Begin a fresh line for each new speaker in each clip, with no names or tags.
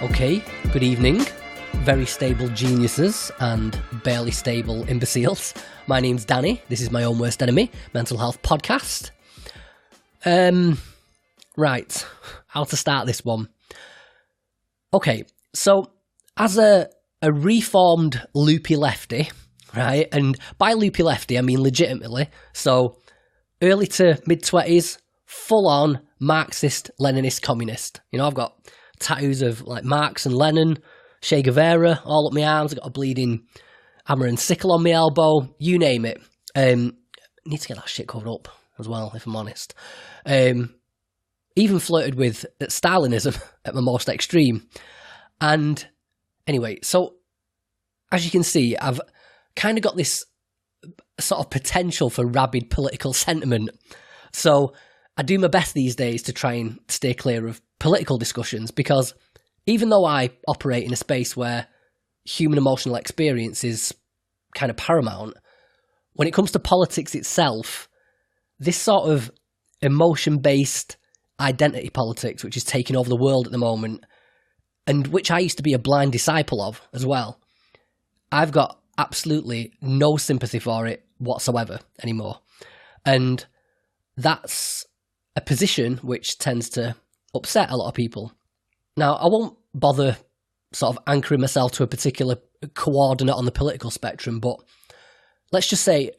Okay, good evening, very stable geniuses and barely stable imbeciles. My name's Danny, this is my own worst enemy, mental health podcast. Right, how to start this one. Okay, so as a reformed loopy lefty, right, and by loopy lefty I mean legitimately, so early to mid-20s, full-on Marxist, Leninist, communist. You know, I've got tattoos of like Marx and Lenin, Che Guevara, all up my arms. I've got a bleeding hammer and sickle on my elbow, you name it. Need to get that shit covered up as well, if I'm honest. Even flirted with Stalinism at my most extreme. And anyway, so as you can see, I've kind of got this sort of potential for rabid political sentiment. So I do my best these days to try and stay clear of political discussions, because even though I operate in a space where human emotional experience is kind of paramount, when it comes to politics itself, this sort of emotion-based identity politics, which is taking over the world at the moment, and which I used to be a blind disciple of as well, I've got absolutely no sympathy for it whatsoever anymore. And that's a position which tends to upset a lot of people. Now, I won't bother sort of anchoring myself to a particular coordinate on the political spectrum, but let's just say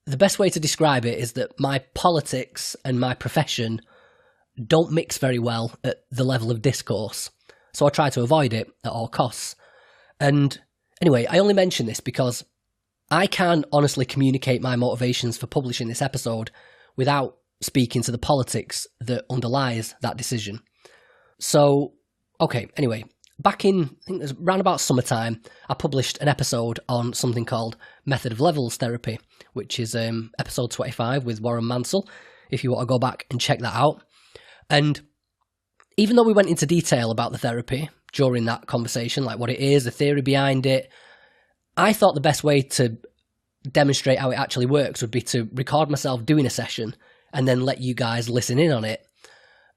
the best way to describe it is that my politics and my profession don't mix very well at the level of discourse, so I try to avoid it at all costs. And anyway, I only mention this because I can honestly communicate my motivations for publishing this episode without speaking to the politics that underlies that decision. So, okay, anyway, back in, I think it was around about summertime, I published an episode on something called Method of Levels Therapy, which is episode 25 with Warren Mansell, if you want to go back and check that out. And even though we went into detail about the therapy during that conversation, like what it is, the theory behind it, I thought the best way to demonstrate how it actually works would be to record myself doing a session and then let you guys listen in on it.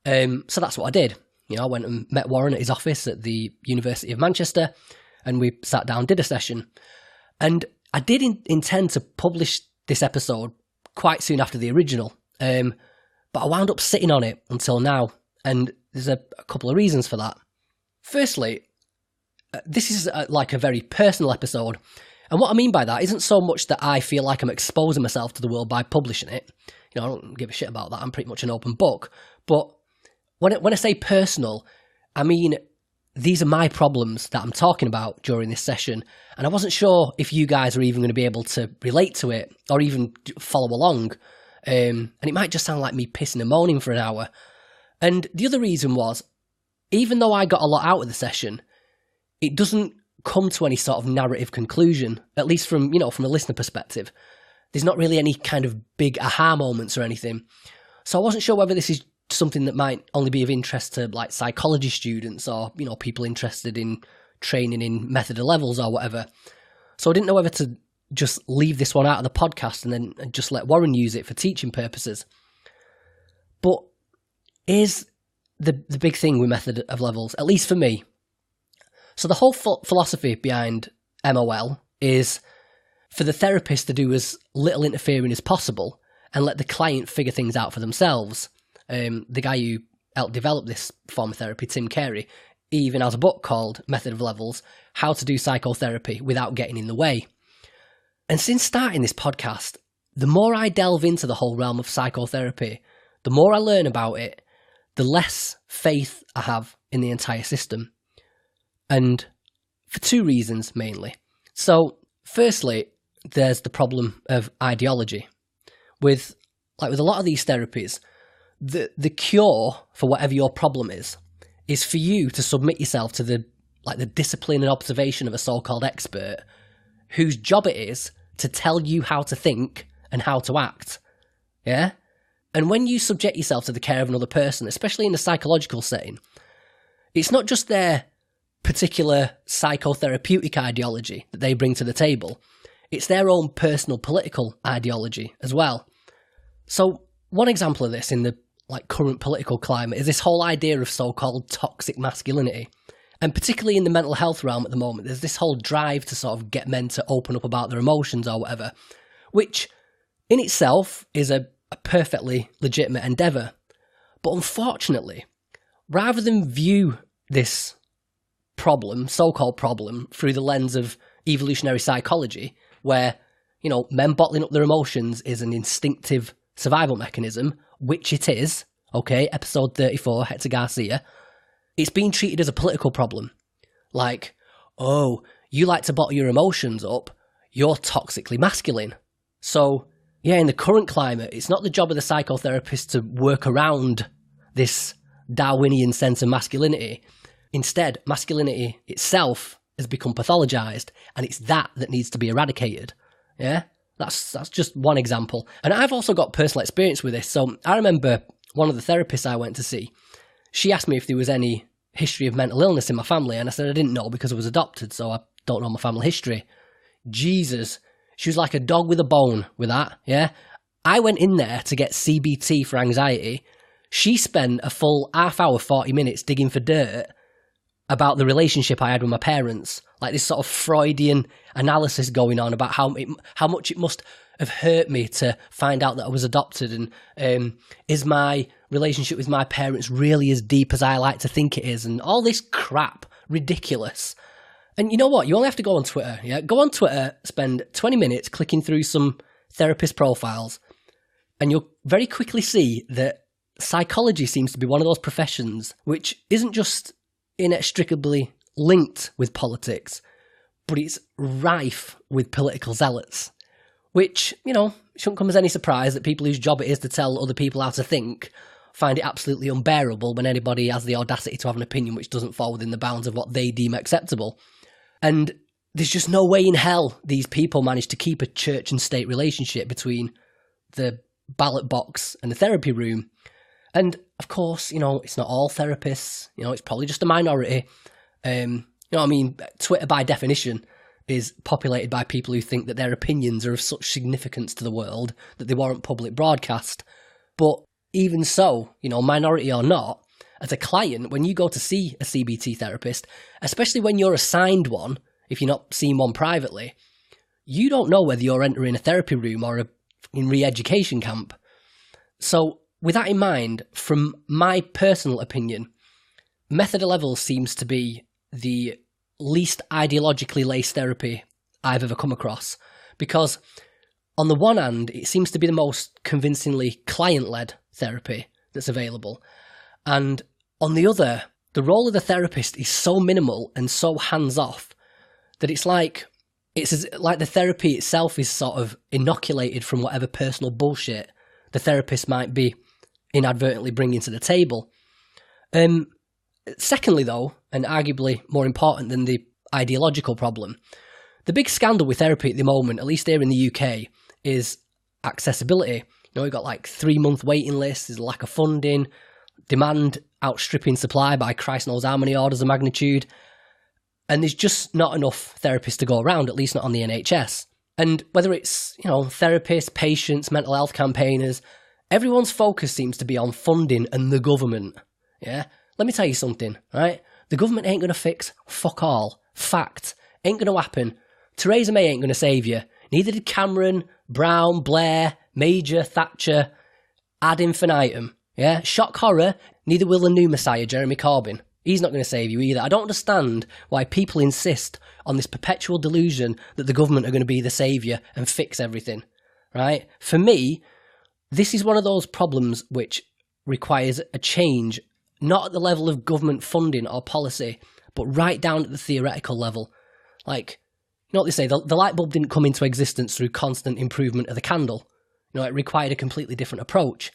So that's what I did. You know, I went and met Warren at his office at the University of Manchester, and we sat down, did a session. And I did intend to publish this episode quite soon after the original, but I wound up sitting on it until now, and there's a couple of reasons for that. Firstly, this is like a very personal episode, and what I mean by that isn't so much that I feel like I'm exposing myself to the world by publishing it. You know, I don't give a shit about that. I'm pretty much an open book. But when I say personal, I mean these are my problems that I'm talking about during this session, and I wasn't sure if you guys are even going to be able to relate to it or even follow along. And it might just sound like me pissing and moaning for an hour. And the other reason was, even though I got a lot out of the session, it doesn't come to any sort of narrative conclusion, at least from a listener perspective. There's not really any kind of big aha moments or anything. So I wasn't sure whether this is something that might only be of interest to like psychology students or, you know, people interested in training in method of levels or whatever. So I didn't know whether to just leave this one out of the podcast and then just let Warren use it for teaching purposes. But here's the big thing with method of levels, at least for me. So the whole philosophy behind MOL is for the therapist to do as little interfering as possible and let the client figure things out for themselves. The guy who helped develop this form of therapy, Tim Carey, even has a book called Method of Levels, How to Do Psychotherapy Without Getting in the Way. And since starting this podcast, the more I delve into the whole realm of psychotherapy, the more I learn about it, the less faith I have in the entire system. And for two reasons, mainly. So, firstly, there's the problem of ideology. With a lot of these therapies, the cure for whatever your problem is for you to submit yourself to the discipline and observation of a so-called expert whose job it is to tell you how to think and how to act. Yeah? And when you subject yourself to the care of another person, especially in a psychological setting, it's not just their particular psychotherapeutic ideology that they bring to the table. It's their own personal political ideology as well. So one example of this in the current political climate is this whole idea of so-called toxic masculinity. And particularly in the mental health realm at the moment, there's this whole drive to sort of get men to open up about their emotions or whatever, which in itself is a perfectly legitimate endeavour. But unfortunately, rather than view this problem, so-called problem, through the lens of evolutionary psychology, where, men bottling up their emotions is an instinctive survival mechanism, which it is, okay, episode 34, Hector Garcia, it's being treated as a political problem. Like, oh, you like to bottle your emotions up, you're toxically masculine. So, yeah, in the current climate, it's not the job of the psychotherapist to work around this Darwinian sense of masculinity. Instead, masculinity itself has become pathologized, and it's that needs to be eradicated. Yeah? That's just one example. And I've also got personal experience with this. So I remember one of the therapists I went to see, she asked me if there was any history of mental illness in my family, and I said I didn't know because I was adopted, so I don't know my family history. Jesus, she was like a dog with a bone with that, yeah? I went in there to get CBT for anxiety. She spent a full half hour, 40 minutes digging for dirt about the relationship I had with my parents, like this sort of Freudian analysis going on about how much it must have hurt me to find out that I was adopted, and is my relationship with my parents really as deep as I like to think it is, and all this crap, ridiculous. And you know what? You only have to go on Twitter, yeah? Go on Twitter, spend 20 minutes clicking through some therapist profiles, and you'll very quickly see that psychology seems to be one of those professions which isn't just inextricably linked with politics, but it's rife with political zealots, which, shouldn't come as any surprise that people whose job it is to tell other people how to think find it absolutely unbearable when anybody has the audacity to have an opinion which doesn't fall within the bounds of what they deem acceptable. And there's just no way in hell these people manage to keep a church and state relationship between the ballot box and the therapy room. And of course, it's not all therapists, it's probably just a minority. Twitter by definition is populated by people who think that their opinions are of such significance to the world that they warrant public broadcast. But even so, minority or not, as a client, when you go to see a CBT therapist, especially when you're assigned one, if you're not seeing one privately, you don't know whether you're entering a therapy room or in re-education camp. So with that in mind, from my personal opinion, method of levels seems to be the least ideologically laced therapy I've ever come across. Because on the one hand, it seems to be the most convincingly client-led therapy that's available. And on the other, the role of the therapist is so minimal and so hands-off that it's like the therapy itself is sort of inoculated from whatever personal bullshit the therapist might be inadvertently bringing to the table. Secondly, though, and arguably more important than the ideological problem, the big scandal with therapy at the moment, at least here in the UK, is accessibility. We've got like 3-month waiting lists, there's a lack of funding, demand outstripping supply by Christ knows how many orders of magnitude, and there's just not enough therapists to go around, at least not on the NHS. And whether it's, therapists, patients, mental health campaigners, everyone's focus seems to be on funding and the government, yeah? Let me tell you something, right? The government ain't going to fix fuck all. Fact. Ain't going to happen. Theresa May ain't going to save you. Neither did Cameron, Brown, Blair, Major, Thatcher, ad infinitum. Yeah? Shock horror, neither will the new messiah, Jeremy Corbyn. He's not going to save you either. I don't understand why people insist on this perpetual delusion that the government are going to be the saviour and fix everything, right? For me, this is one of those problems which requires a change, not at the level of government funding or policy, but right down at the theoretical level. Like, what they say, the light bulb didn't come into existence through constant improvement of the candle. It required a completely different approach.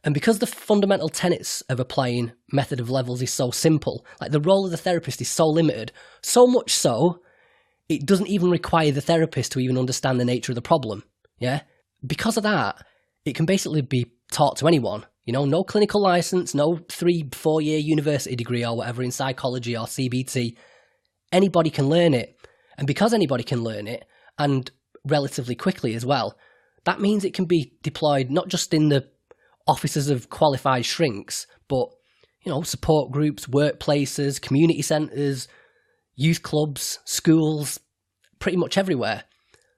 And because the fundamental tenets of applying method of levels is so simple, like the role of the therapist is so limited, so much so, it doesn't even require the therapist to even understand the nature of the problem, yeah? Because of that, it can basically be taught to anyone. No clinical license, no 3-4 year university degree or whatever in psychology or CBT. Anybody can learn it. And because anybody can learn it, and relatively quickly as well, that means it can be deployed not just in the offices of qualified shrinks, but support groups, workplaces, community centres, youth clubs, schools, pretty much everywhere.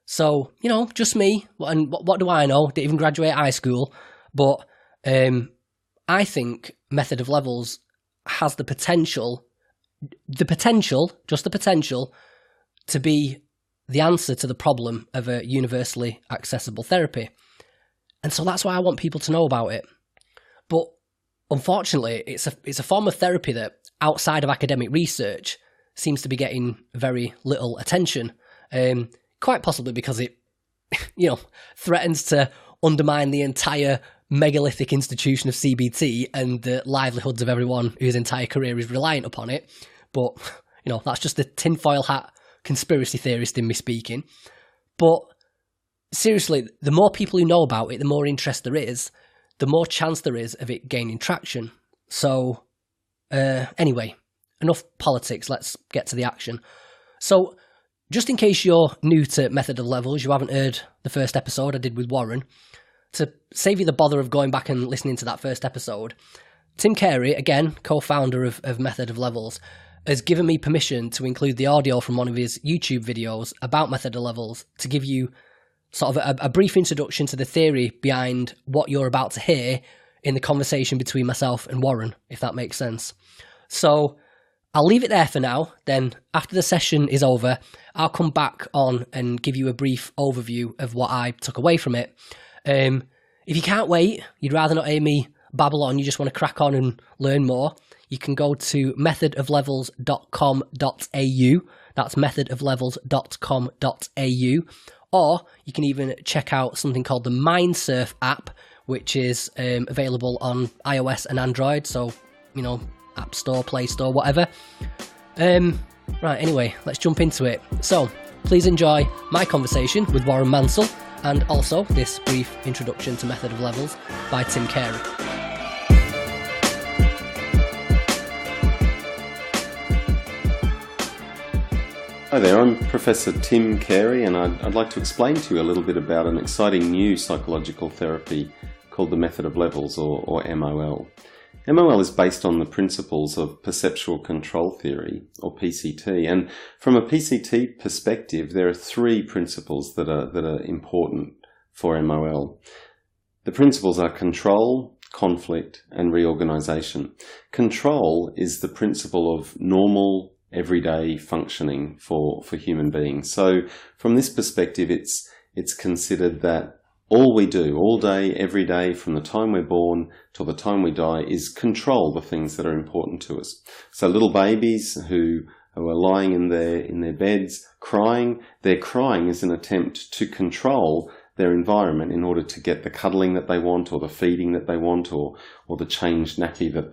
So, just me, and what do I know? Didn't even graduate high school, but I think Method of Levels has the potential, just the potential, to be the answer to the problem of a universally accessible therapy. And so that's why I want people to know about it. But unfortunately, it's a form of therapy that, outside of academic research, seems to be getting very little attention. Quite possibly because it, threatens to undermine the entire megalithic institution of CBT and the livelihoods of everyone whose entire career is reliant upon it. But, that's just the tinfoil hat conspiracy theorist in me speaking. But seriously, the more people who know about it, the more interest there is, the more chance there is of it gaining traction. So, anyway, enough politics, let's get to the action. So, just in case you're new to Method of Levels, you haven't heard the first episode I did with Warren, to save you the bother of going back and listening to that first episode, Tim Carey, again, co-founder of Method of Levels, has given me permission to include the audio from one of his YouTube videos about Method of Levels to give you sort of a brief introduction to the theory behind what you're about to hear in the conversation between myself and Warren, if that makes sense. So I'll leave it there for now. Then after the session is over, I'll come back on and give you a brief overview of what I took away from it. If you can't wait, you'd rather not hear me babble on, you just want to crack on and learn more, you can go to methodoflevels.com.au. That's methodoflevels.com.au. Or you can even check out something called the MindSurf app, which is available on iOS and Android. So, App Store, Play Store, whatever. Right, anyway, let's jump into it. So, please enjoy my conversation with Warren Mansell and also this brief introduction to Method of Levels by Tim Carey.
Hi there, I'm Professor Tim Carey, and I'd like to explain to you a little bit about an exciting new psychological therapy called the Method of Levels, or MOL. MOL is based on the principles of perceptual control theory, or PCT, and from a PCT perspective, there are three principles that are important for MOL. The principles are control, conflict, and reorganization. Control is the principle of normal, everyday functioning for human beings. So from this perspective, it's considered that all we do, all day, every day, from the time we're born till the time we die, is control the things that are important to us. So little babies who are lying in their beds crying, their crying is an attempt to control their environment in order to get the cuddling that they want, or the feeding that they want, or the changed nappy that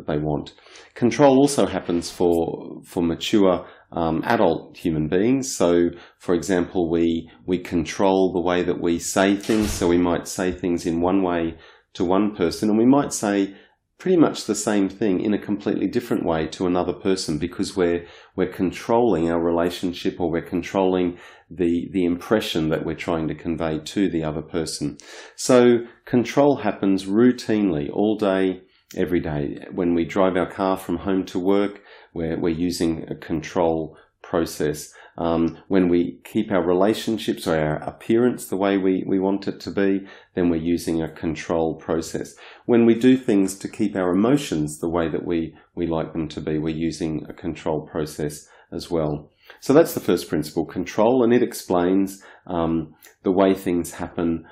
they want. Control also happens for mature adult human beings. So, for example, we control the way that we say things. So we might say things in one way to one person, and we might say pretty much the same thing in a completely different way to another person, because we're controlling our relationship, or we're controlling the impression that we're trying to convey to the other person. So control happens routinely all day, every day. When we drive our car from home to work, we're using a control process. When we keep our relationships or our appearance the way we want it to be, then we're using a control process. When we do things to keep our emotions the way that we like them to be, we're using a control process as well. So that's the first principle, control, and it explains the way things happen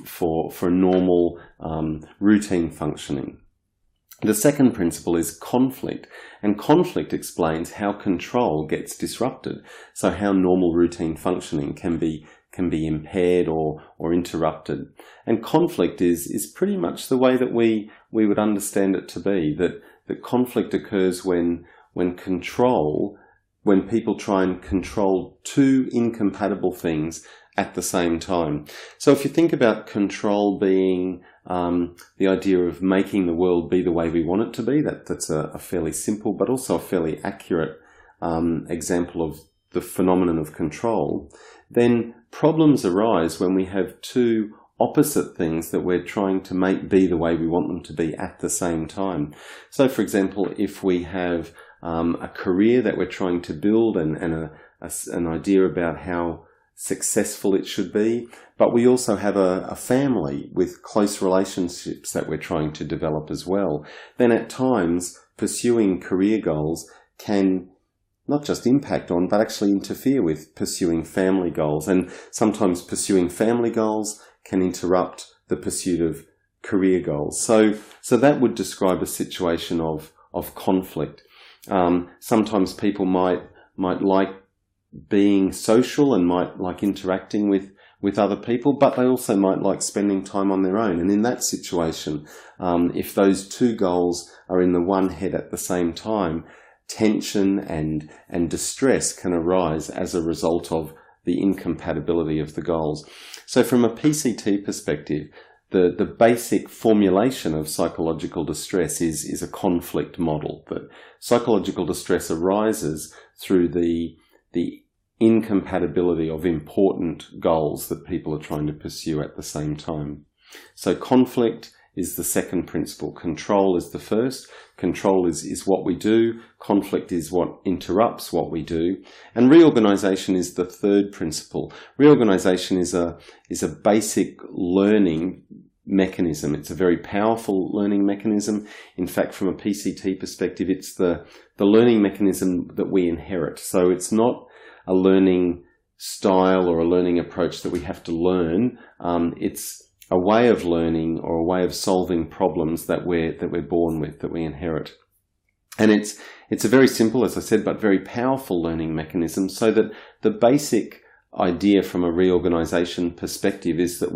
for normal routine functioning. The second principle is conflict, and conflict explains how control gets disrupted, so how normal routine functioning can be impaired or interrupted. And conflict is pretty much the way that we would understand it to be, that conflict occurs when people try and control two incompatible things at the same time. So if you think about control being the idea of making the world be the way we want it to be, that's a fairly simple but also a fairly accurate example of the phenomenon of control, then problems arise when we have two opposite things that we're trying to make be the way we want them to be at the same time. So, for example, if we have a career that we're trying to build and an idea about how successful it should be, but we also have a family with close relationships that we're trying to develop as well, then at times pursuing career goals can not just impact on, but actually interfere with pursuing family goals. And sometimes pursuing family goals can interrupt the pursuit of career goals. So that would describe a situation of conflict. Sometimes people might like being social and might like interacting with other people, but they also might like spending time on their own. And in that situation, if those two goals are in the one head at the same time, tension and distress can arise as a result of the incompatibility of the goals. So from a PCT perspective, the basic formulation of psychological distress is a conflict model. That psychological distress arises through the incompatibility of important goals that people are trying to pursue at the same time. So conflict is the second principle. Control is the first. Control is what we do. Conflict is what interrupts what we do. And reorganization is the third principle. Reorganization is a basic learning mechanism. It's a very powerful learning mechanism. In fact, from a PCT perspective, it's the learning mechanism that we inherit. So it's not a learning style or a learning approach that we have to learn. It's a way of learning or a way of solving problems that we're born with, that we inherit. And it's a very simple, as I said, but very powerful learning mechanism, so that the basic idea from a reorganization perspective is that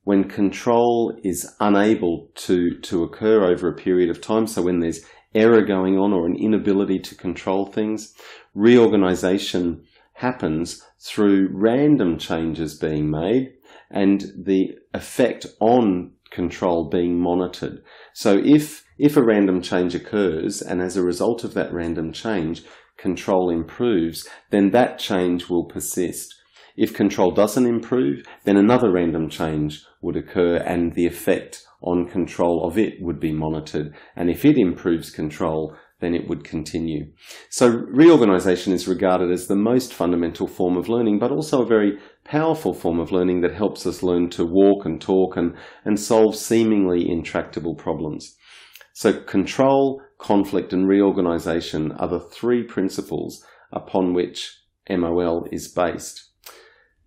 when control is unable to occur over a period of time, so when there's error going on or an inability to control things, reorganization happens through random changes being made and the effect on control being monitored. So if a random change occurs and as a result of that random change, control improves, then that change will persist. If control doesn't improve, then another random change would occur and the effect on control of it would be monitored. And if it improves control, then it would continue. So reorganization is regarded as the most fundamental form of learning, but also a very powerful form of learning that helps us learn to walk and talk and solve seemingly intractable problems. So control, conflict, and reorganization are the three principles upon which MOL is based.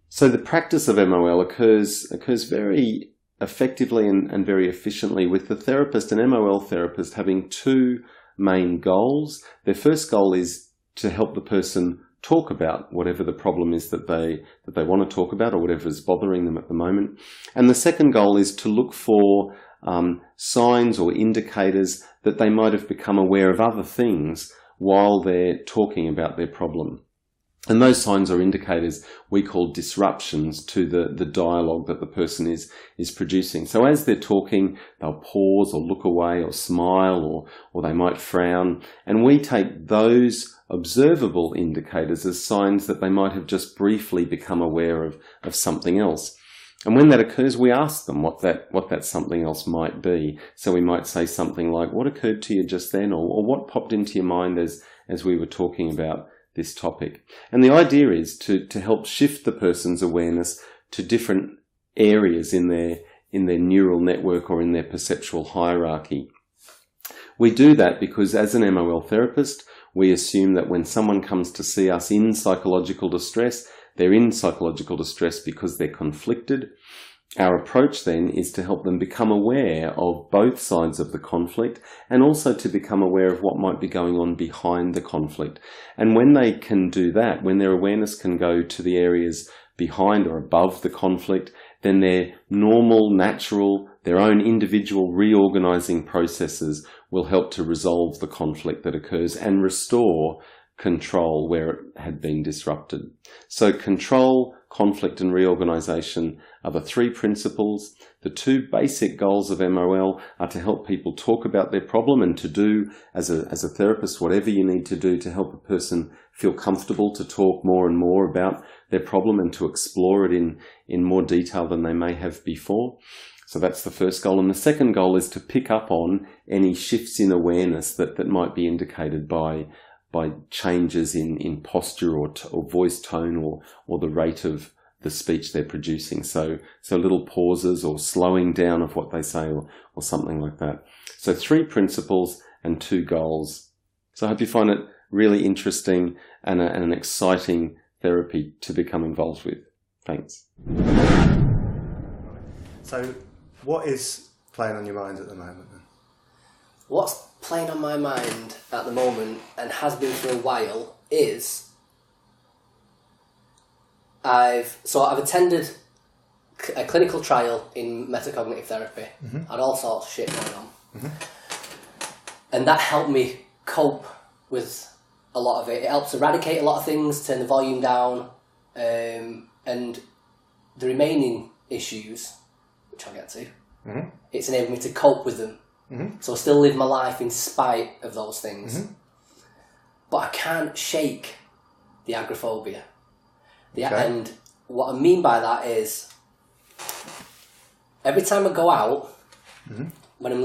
So the practice of MOL occurs very effectively and very efficiently with the therapist and MOL therapist having two main goals. Their first goal is to help the person talk about whatever the problem is that they want to talk about or whatever is bothering them at the moment. And the second goal is to look for signs or indicators that they might have become aware of other things while they're talking about their problem. And those signs or indicators we call disruptions to the dialogue that the person is producing. So as they're talking, they'll pause or look away or smile or they might frown. And we take those observable indicators as signs that they might have just briefly become aware of something else. And when that occurs, we ask them what that something else might be. So we might say something like, what occurred to you just then? Or what popped into your mind as we were talking about this topic? And the idea is to help shift the person's awareness to different areas in their neural network or in their perceptual hierarchy. We do that because as an MOL therapist, we assume that when someone comes to see us in psychological distress, they're in psychological distress because they're conflicted. Our approach then is to help them become aware of both sides of the conflict and also to become aware of what might be going on behind the conflict. And when they can do that, when their awareness can go to the areas behind or above the conflict, then their normal, natural, their own individual reorganizing processes will help to resolve the conflict that occurs and restore control where it had been disrupted. So control, conflict and reorganization are the three principles. The two basic goals of MOL are to help people talk about their problem and to do, as a therapist, whatever you need to do to help a person feel comfortable to talk more and more about their problem and to explore it in more detail than they may have before. So that's the first goal. And the second goal is to pick up on any shifts in awareness that might be indicated by changes in posture or voice tone or the rate of the speech they're producing. So little pauses or slowing down of what they say or something like that. So 3 principles and 2 goals. So I hope you find it really interesting and an exciting therapy to become involved with. Thanks.
So what is playing on your mind at the moment then?
What's playing on my mind at the moment, and has been for a while, is I've attended a clinical trial in metacognitive therapy. Mm-hmm. Had all sorts of shit going on. Mm-hmm. And that helped me cope with a lot of it. It helps eradicate a lot of things, turn the volume down, and the remaining issues, which I'll get to, mm-hmm. It's enabled me to cope with them. Mm-hmm. So I still live my life in spite of those things. Mm-hmm. But I can't shake the agoraphobia. Okay. And what I mean by that is, every time I go out, mm-hmm. when I'm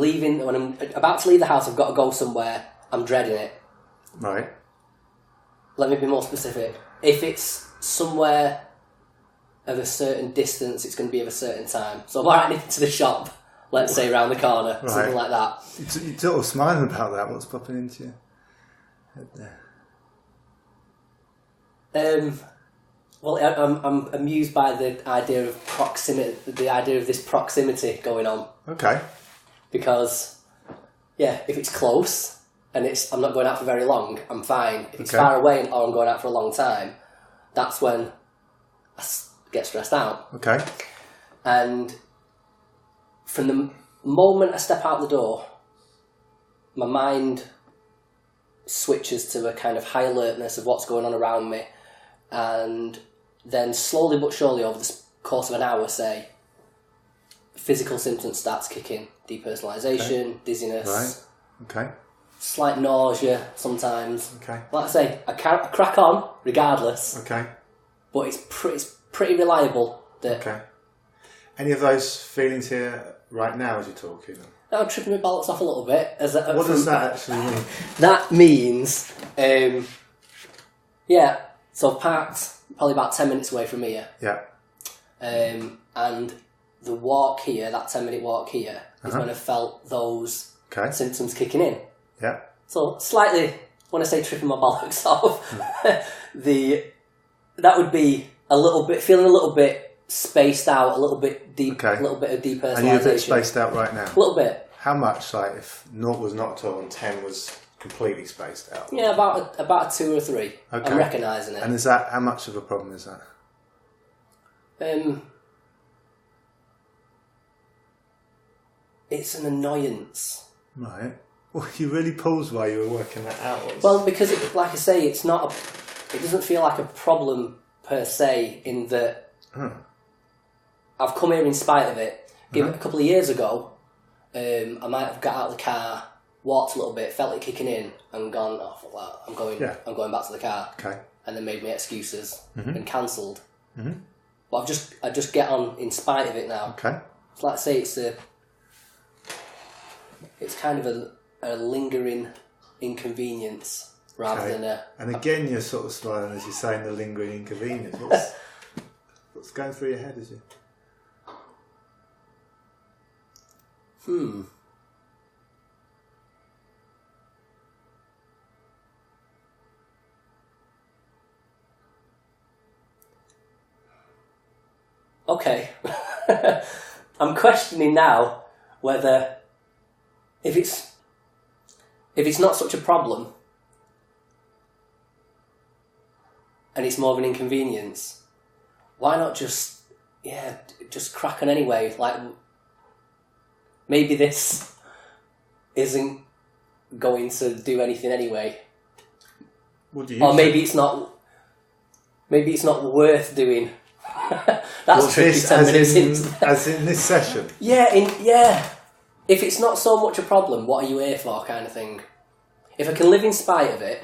about to leave the house, I've got to go somewhere, I'm dreading it.
Right.
Let me be more specific. If it's somewhere of a certain distance, it's going to be of a certain time. So I'm alright nipping to the shop, let's say around the corner, right. Something like that.
You're sort of smiling about that. What's popping into your head there?
Well, I'm amused by the idea of proximity, the idea of this proximity going on.
Okay.
Because, yeah, if it's close and I'm not going out for very long, I'm fine. If it's far away or I'm going out for a long time, that's when I get stressed out.
Okay.
And from the moment I step out the door, my mind switches to a kind of high alertness of what's going on around me. And then slowly but surely over the course of an hour, say, physical symptoms start to kick in. Depersonalisation, dizziness.
Right. Okay.
Slight nausea sometimes.
Okay.
Like I say, I crack on regardless.
Okay.
But it's pretty reliable.
Okay. Any of those feelings here right now as you're talking?
I'm tripping my balance off a little bit.
What does that actually mean?
That means, so I've parked probably about 10 minutes away from here.
Yeah.
And the walk here, that 10-minute walk here, is when I felt those symptoms kicking in.
Yeah.
So slightly, when I say tripping my bollocks off, that would be feeling a little bit spaced out, a little bit deep, a little bit of depersonalisation.
And you're a bit spaced out right now?
A little bit.
How much, like, if 0 was not at all and 10 was completely spaced out?
Yeah, about a 2 or 3. Okay. I'm recognising it.
And is that, how much of a problem is that?
It's an annoyance.
Right. Well, you really paused while you were working that out.
Well, because, like I say, it doesn't feel like a problem per se in that I've come here in spite of it. A couple of years ago, I might have got out of the car, walked a little bit, felt it kicking in, and gone, oh, fuck that, I'm going back to the car. Okay. And then made me excuses and cancelled. Mm-hmm. But I just get on in spite of it now. Okay. So like I say, it's kind of a lingering inconvenience rather than a...
And again, you're sort of smiling as you're saying the lingering inconvenience. What's going through your head, is it?
Okay. I'm questioning now whether if it's not such a problem and it's more of an inconvenience, why not just crack on anyway? Like, maybe this isn't going to do anything anyway.
What do you
Or
think?
maybe it's not. Maybe it's not worth doing. That's tricky.
This,
10 minutes into.
as in this session.
Yeah, If it's not so much a problem, what are you here for, kind of thing? If I can live in spite of it,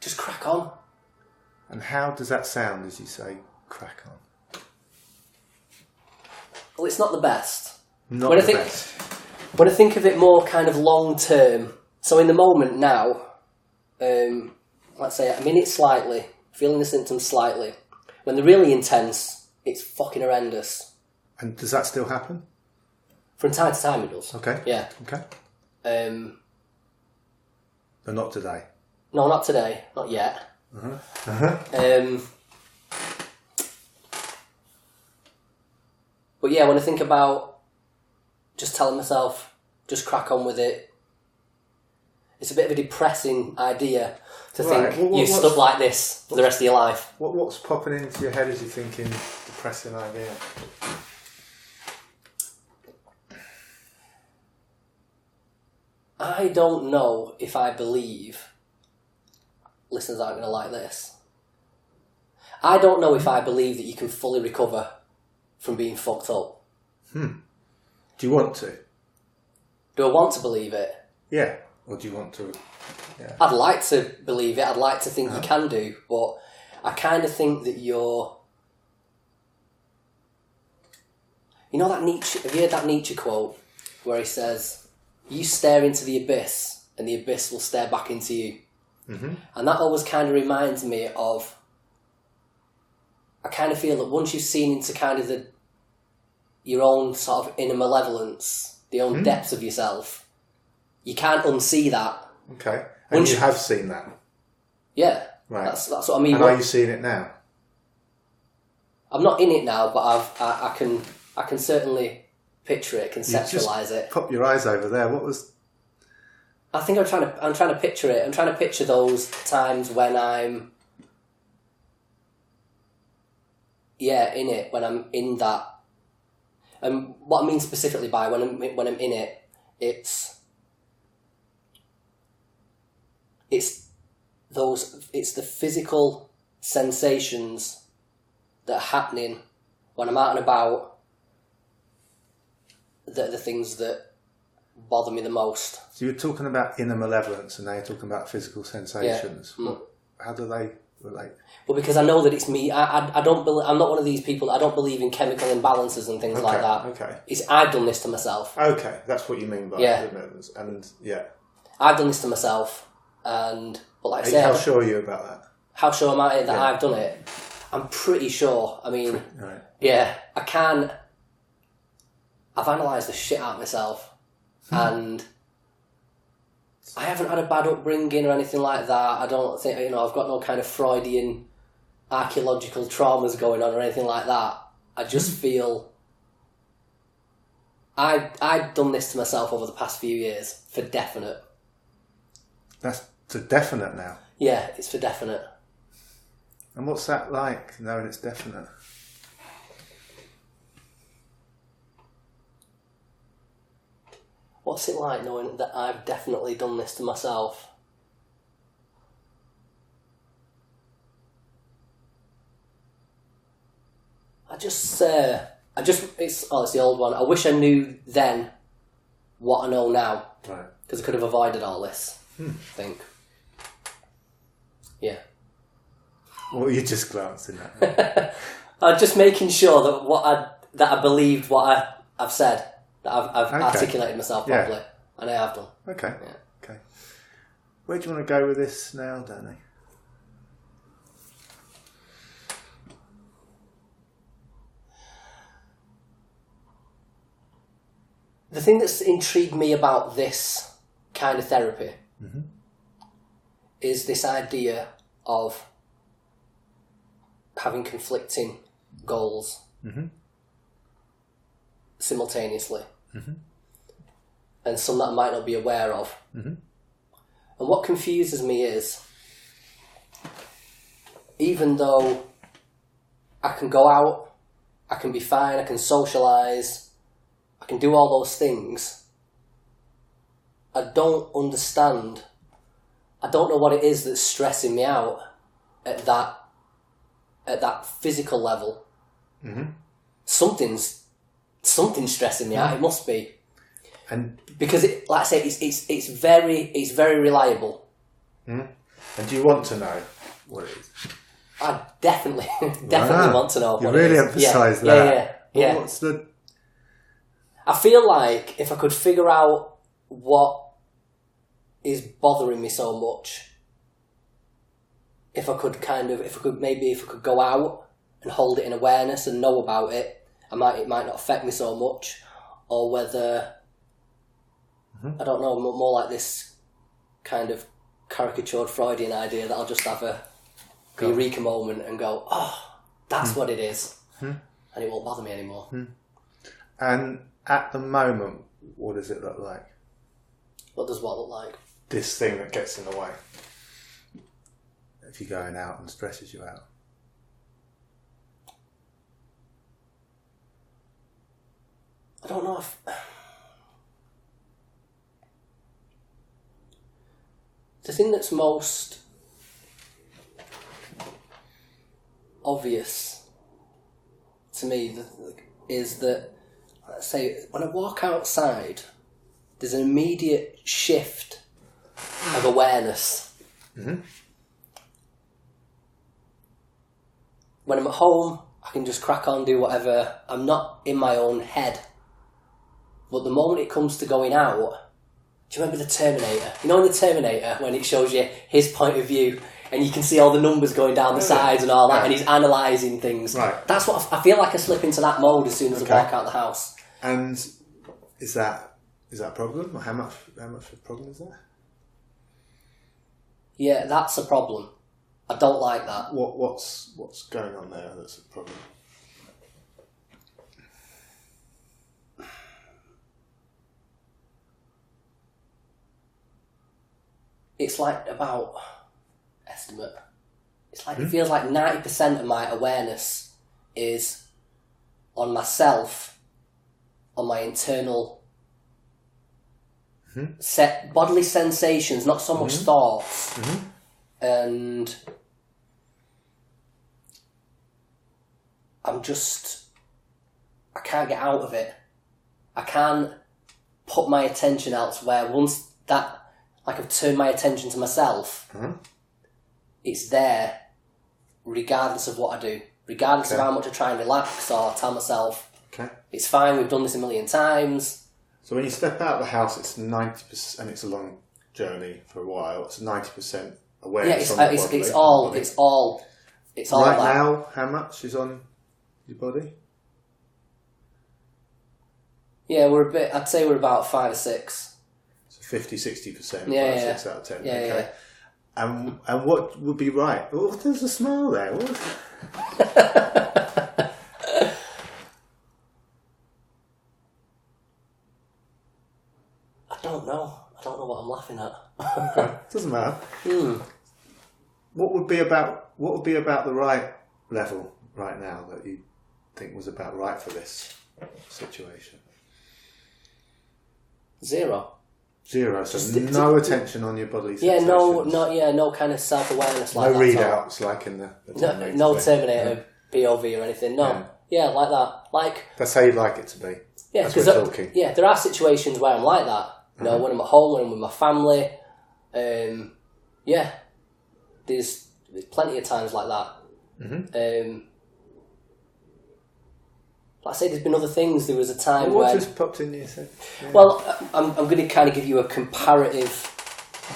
just crack on.
And how does that sound as you say, crack on?
Well, it's not the best.
Not
when
the
I think,
best.
When I think of it more kind of long term, so in the moment now, let's say I'm in it slightly, feeling the symptoms slightly. When they're really intense, it's fucking horrendous.
And does that still happen?
From time to time it does.
Okay.
Yeah.
Okay. But not today.
No, not today. Not yet. But yeah, when I think about just telling myself, just crack on with it, it's a bit of a depressing idea to
Right.
think
Well,
you're stuck like this for the rest of your life.
What's popping into your head as you're thinking depressing idea?
I don't know if I believe listeners aren't going to like this. I don't know if I believe that you can fully recover from being fucked up.
Do you want to?
Do I want to believe it?
Yeah. Or do you want to? Yeah.
I'd like to believe it. I'd like to think you can do, but I kind of think that you're... You know that Nietzsche... Have you heard that Nietzsche quote where he says, you stare into the abyss and the abyss will stare back into you? Mm-hmm. And that always kind of reminds me of... I kind of feel that once you've seen into kind of your own sort of inner malevolence, the own depths of yourself, you can't unsee that.
Okay. And you have seen that?
Yeah.
Right.
That's what I mean.
And are you seeing it now?
I'm not in it now, but I can certainly picture it, conceptualise it.
Pop your eyes over there. What was?
I think I'm trying to picture it. I'm trying to picture those times when I'm in it, when I'm in that. And what I mean specifically by when I'm in it, it's the physical sensations that are happening when I'm out and about that are the things that bother me the most.
So you're talking about inner malevolence and now you're talking about physical sensations.
Yeah.
How do they relate?
Well, because I know that it's me. I don't believe, I'm not one of these people. I don't believe in chemical imbalances and things like that.
Okay.
I've done this to myself.
Okay, that's what you mean by
Yeah.
malevolence. And yeah.
I've done this to myself, but like I said,
How sure are you about that?
how sure am I that
Yeah.
I've done it? I'm pretty sure. I mean,
Right.
yeah, I can. I've analysed the shit out of myself, and I haven't had a bad upbringing or anything like that. I don't think, I've got no kind of Freudian archaeological traumas going on or anything like that. I just feel I've done this to myself over the past few years, for definite.
That's for definite now.
Yeah, it's for definite.
And what's that like, knowing it's definite?
What's it like knowing that I've definitely done this to myself? It's the old one. I wish I knew then what I know now.
Right.
Because I could have avoided all this, I think. Yeah.
What were you just glancing at?
I'm just making sure that I believed what I've said, that I've
Okay.
articulated myself
Yeah.
properly, and I have done.
Okay.
Yeah.
Okay. Where do you want to go with this now, Danny?
The thing that's intrigued me about this kind of therapy is this idea of having conflicting goals simultaneously, and some that I might not be aware of. And what confuses me is, even though I can go out, I can be fine, I can socialise, I can do all those things, I don't understand. I don't know what it is that's stressing me out at that physical level.
Mm-hmm.
Something's stressing me out. It must be,
And
because like I say, it's very reliable.
mm-hmm. And do you want to know what it is?
I definitely want to know what
you
it
really
is.
emphasise that.
Yeah.
What's the...
I feel like if I could figure out what is bothering me so much, if I could go out and hold it in awareness and know about it, it might not affect me so much, or whether I don't know, more like this kind of caricatured Freudian idea that I'll just have a eureka moment and go, oh, that's what it is, and it won't bother me anymore.
And at the moment, what does it look like?
What does what look like?
This thing that gets in the way. If you're going out and stresses you out.
I don't know if... The thing that's most obvious to me is that, let's say, when I walk outside, there's an immediate shift of awareness.
Mm-hmm.
When I'm at home, I can just crack on, do whatever. I'm not in my own head. But the moment it comes to going out, do you remember the Terminator? You know in the Terminator, when it shows you his point of view, and you can see all the numbers going down the sides and all that, and he's analysing things.
Right.
That's what I feel like. I slip into that mode as soon as I walk out the house.
And is that a problem? Or how much of a problem is that?
Yeah, that's a problem. I don't like that.
What's going on there that's a problem?
It's like about estimate. It's like it feels like 90% of my awareness is on myself, on my internal set bodily sensations, not so much thoughts, and I can't get out of it. I can't put my attention elsewhere. Once that, like, I've turned my attention to myself, it's there, regardless of what I do, regardless of how much I try and relax or tell myself, it's fine, we've done this a million times. So
when you step out of the house, it's 90%, and it's a long journey for a while. It's 90% awareness.
Yeah, it's all
right
that.
Now, how much is on your body?
Yeah, I'd say we're about 5 or 6.
So 50-60%,
yeah,
6 out of 10.
Yeah.
And what would be right? Oh, there's a smile there.
I don't know what I'm laughing at.
Okay, doesn't matter. What would be about the right level right now that you think was about right for this situation?
0.
So no attention on your body sensations.
No kind of self-awareness like
no
that.
No readouts like in the Terminator.
No Terminator POV or anything. No. Yeah, like that. Like, that's
how you'd like it to be.
Yeah, because there are situations where I'm like that. You know, when I'm at home, when I'm with my family. There's plenty of times like that. Like I say, there's been other things. There was a time
what just popped in your head? Yeah.
Well, I'm going to kind of give you a comparative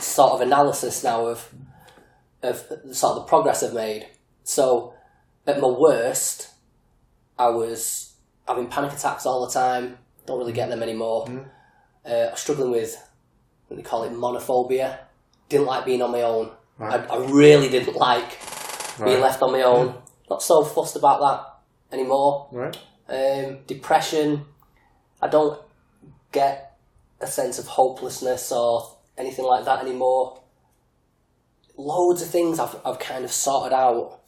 sort of analysis now of sort of the progress I've made. So, at my worst, I was having panic attacks all the time. Don't really get them anymore. I was struggling with, what they call it, monophobia. Didn't like being on my own.
Right.
I really didn't like being left on my own. Not so fussed about that anymore.
Right.
Depression. I don't get a sense of hopelessness or anything like that anymore. Loads of things I've kind of sorted out.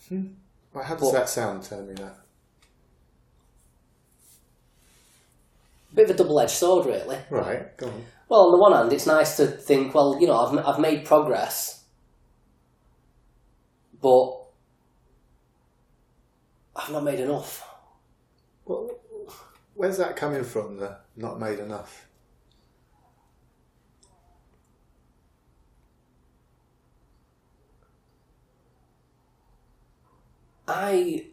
Well, how does that sound? Telling me that.
bit of a double-edged sword, really.
Right, go on.
Well, on the one hand, it's nice to think, well, you know, I've made progress, but I've not made enough.
Well, where's that coming from, the not made enough?
I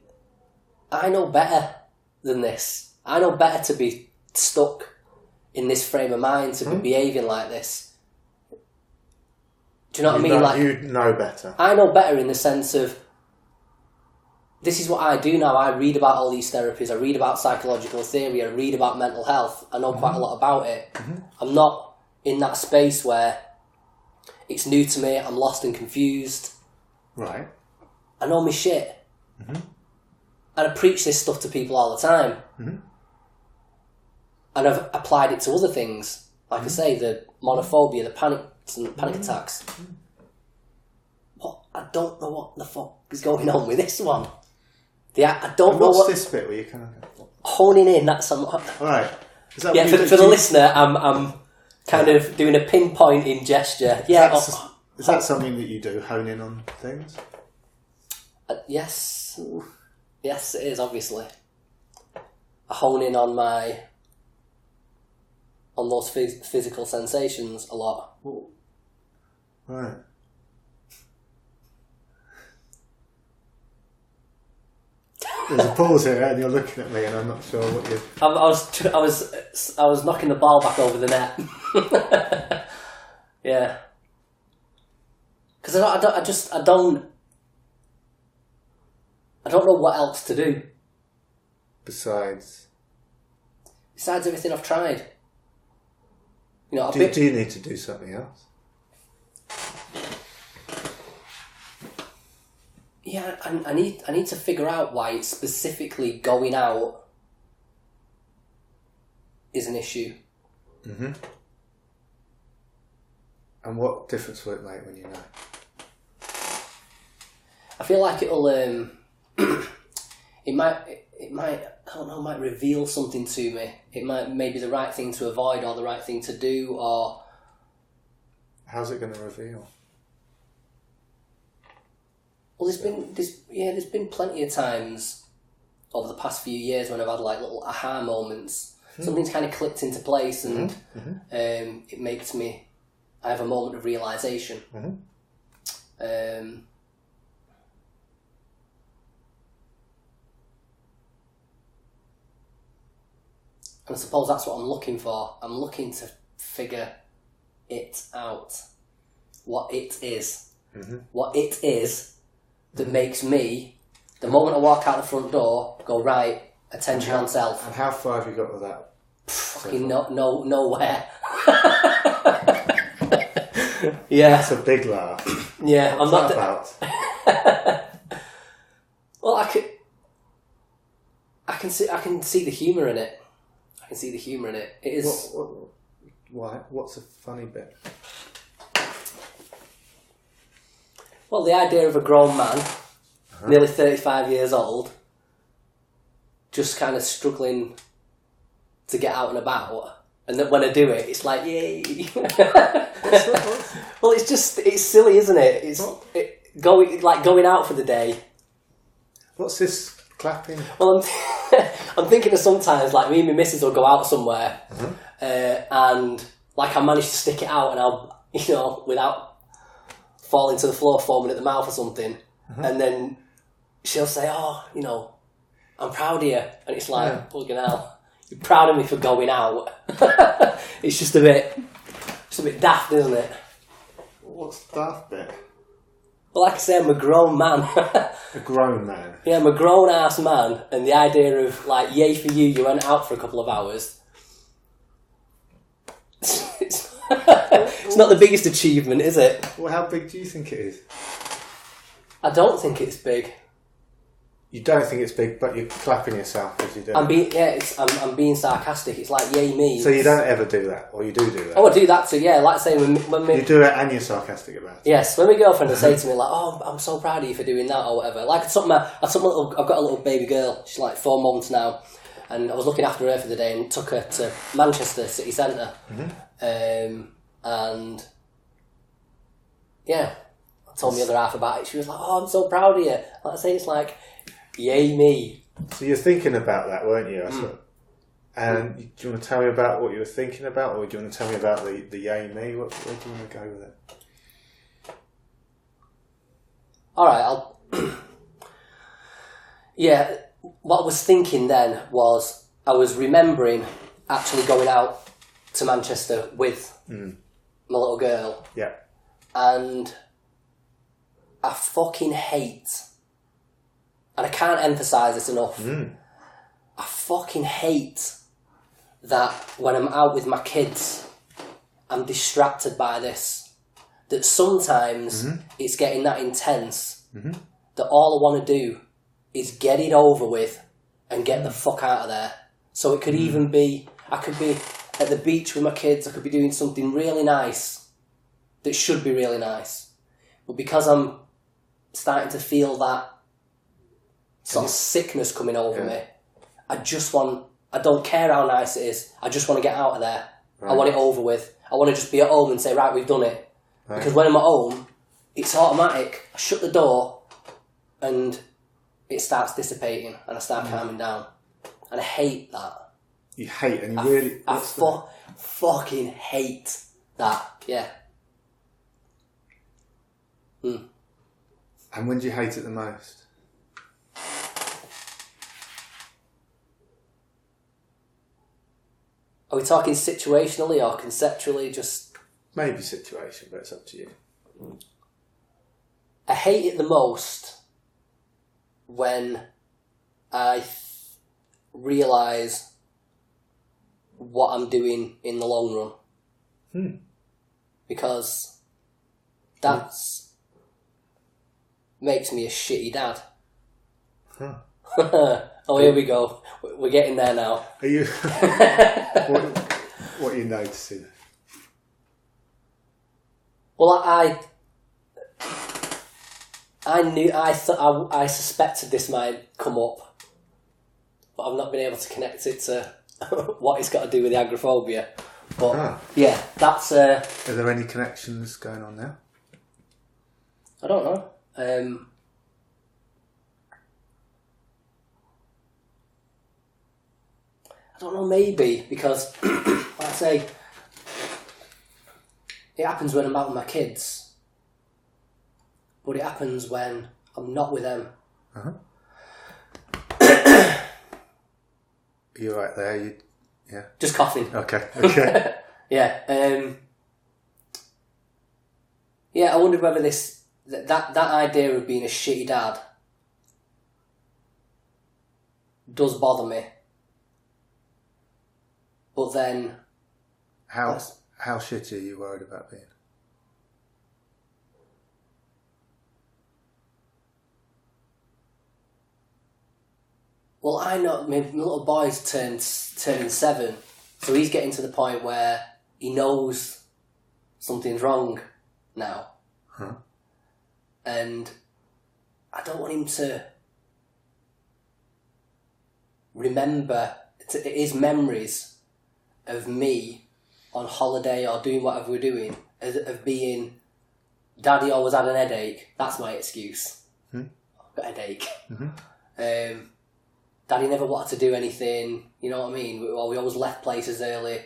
know better than this. I know better to be stuck in this frame of mind, to be behaving like this. Do you know what I mean? Like,
you know better.
I know better in the sense of, this is what I do now. I read about all these therapies. I read about psychological theory. I read about mental health. I know quite a lot about it. I'm not in that space where it's new to me. I'm lost and confused.
Right.
I know my shit. And I preach this stuff to people all the time. And I've applied it to other things. Like I say, the monophobia, the panic attacks. What? I don't know what the fuck is going on with this one. I don't know
what's this bit where you kind of
honing in. That's
all right. Is that
for the listener, I'm kind of doing a pinpointing gesture. Yeah.
Is that something that you do? Hone in on things?
Yes, it is. Obviously, I hone in on those physical sensations a lot.
Right. There's a pause here, and you're looking at me, and I'm not sure what you.
I was knocking the ball back over the net. Yeah. Because I don't know what else to do.
Besides
everything I've tried. You know,
do you need to do something else?
Yeah, I need to figure out why it's specifically going out is an issue.
And what difference will it make when you know?
I feel like it'll it might I don't know, might reveal something to me. It might maybe the right thing to avoid or the right thing to do, or
how's it going to reveal?
Well, there's been plenty of times over the past few years when I've had like little aha moments. Something's kind of clicked into place, and it makes me. I have a moment of realization. And I suppose that's what I'm looking for. I'm looking to figure it out. What it is. What it is that makes me, the moment I walk out the front door, go, right, attention on self.
And how far have you got with that?
Fucking nowhere. Yeah.
That's a big laugh.
Yeah,
What's
I'm not...
about?
Well, I can see the humour in it. I can see the humour in it. It is...
Why? What's a funny bit?
Well, the idea of a grown man, nearly 35 years old, just kind of struggling to get out and about, and that when I do it, it's like, yay! Well, it's silly, isn't it? Going out for the day.
What's this clapping?
Well, I'm thinking of sometimes, like, me and my missus will go out somewhere, and, like, I manage to stick it out, and I'll, you know, without falling to the floor, foaming at the mouth or something, and then she'll say, oh, you know, I'm proud of you, and it's like, fucking hell, you're proud of me for going out. It's just a bit daft, isn't it?
What's the daft bit?
Well, like I say, I'm a grown man.
A grown man?
Yeah, I'm a grown-ass man, and the idea of, like, yay for you, you went out for a couple of hours. It's not the biggest achievement, is it?
Well, how big do you think it is?
I don't think it's big.
You don't think it's big, but you're clapping yourself as you do.
I'm being sarcastic. It's like, yay me.
So you don't ever do that, or you do that?
Oh, I do that too. Yeah, like say when
you do it and you're sarcastic about it.
Yes, when my girlfriend will say to me like, "Oh, I'm so proud of you for doing that," or whatever. Like I've got a little baby girl. She's like 4 months now, and I was looking after her for the day and took her to Manchester city centre. And yeah, I told the other half about it. She was like, "Oh, I'm so proud of you." Like I say, it's like, yay me.
So you're thinking about that, weren't you? And do you want to tell me about what you were thinking about, or do you want to tell me about the yay me? Where do you want to go with it?
All right, yeah, what I was thinking then was I was remembering actually going out to Manchester with my little girl.
Yeah.
And I fucking hate, and I can't emphasise this enough, I fucking hate that when I'm out with my kids, I'm distracted by this. That sometimes it's getting that intense that all I want to do is get it over with and get the fuck out of there. So it could even be, I could be at the beach with my kids, I could be doing something really nice that should be really nice. But because I'm starting to feel that sort of sickness coming over me, I don't care how nice it is, I just want to get out of there. Right. I want it over with. I want to just be at home and say, right, we've done it. Right. Because when I'm at home, it's automatic. I shut the door and it starts dissipating and I start calming down. And I hate that.
You hate, and you really...
I fucking hate that, yeah.
And when do you hate it the most?
Are we talking situationally or conceptually? Just
maybe situation, but it's up to you.
I hate it the most when I realise what I'm doing in the long run. Because that's makes me a shitty dad. Oh, here we go. We're getting there now.
Are you? What are you noticing?
Well, I suspected this might come up, but I've not been able to connect it to what it's got to do with the agoraphobia. But yeah, that's.
Are there any connections going on now?
I don't know. I don't know, maybe, because, like I say, it happens when I'm out with my kids, but it happens when I'm not with them.
You're right there, yeah.
Just coughing.
Okay.
Yeah, yeah, I wondered whether that idea of being a shitty dad does bother me. But then...
How shitty are you worried about being?
Well, I know my little boy's turning 7, so he's getting to the point where he knows something's wrong now. And I don't want him to remember his memories of me on holiday or doing whatever we're doing, of being, Daddy always had an headache. That's my excuse. I've got a headache. Daddy never wanted to do anything. You know what I mean? We always left places early.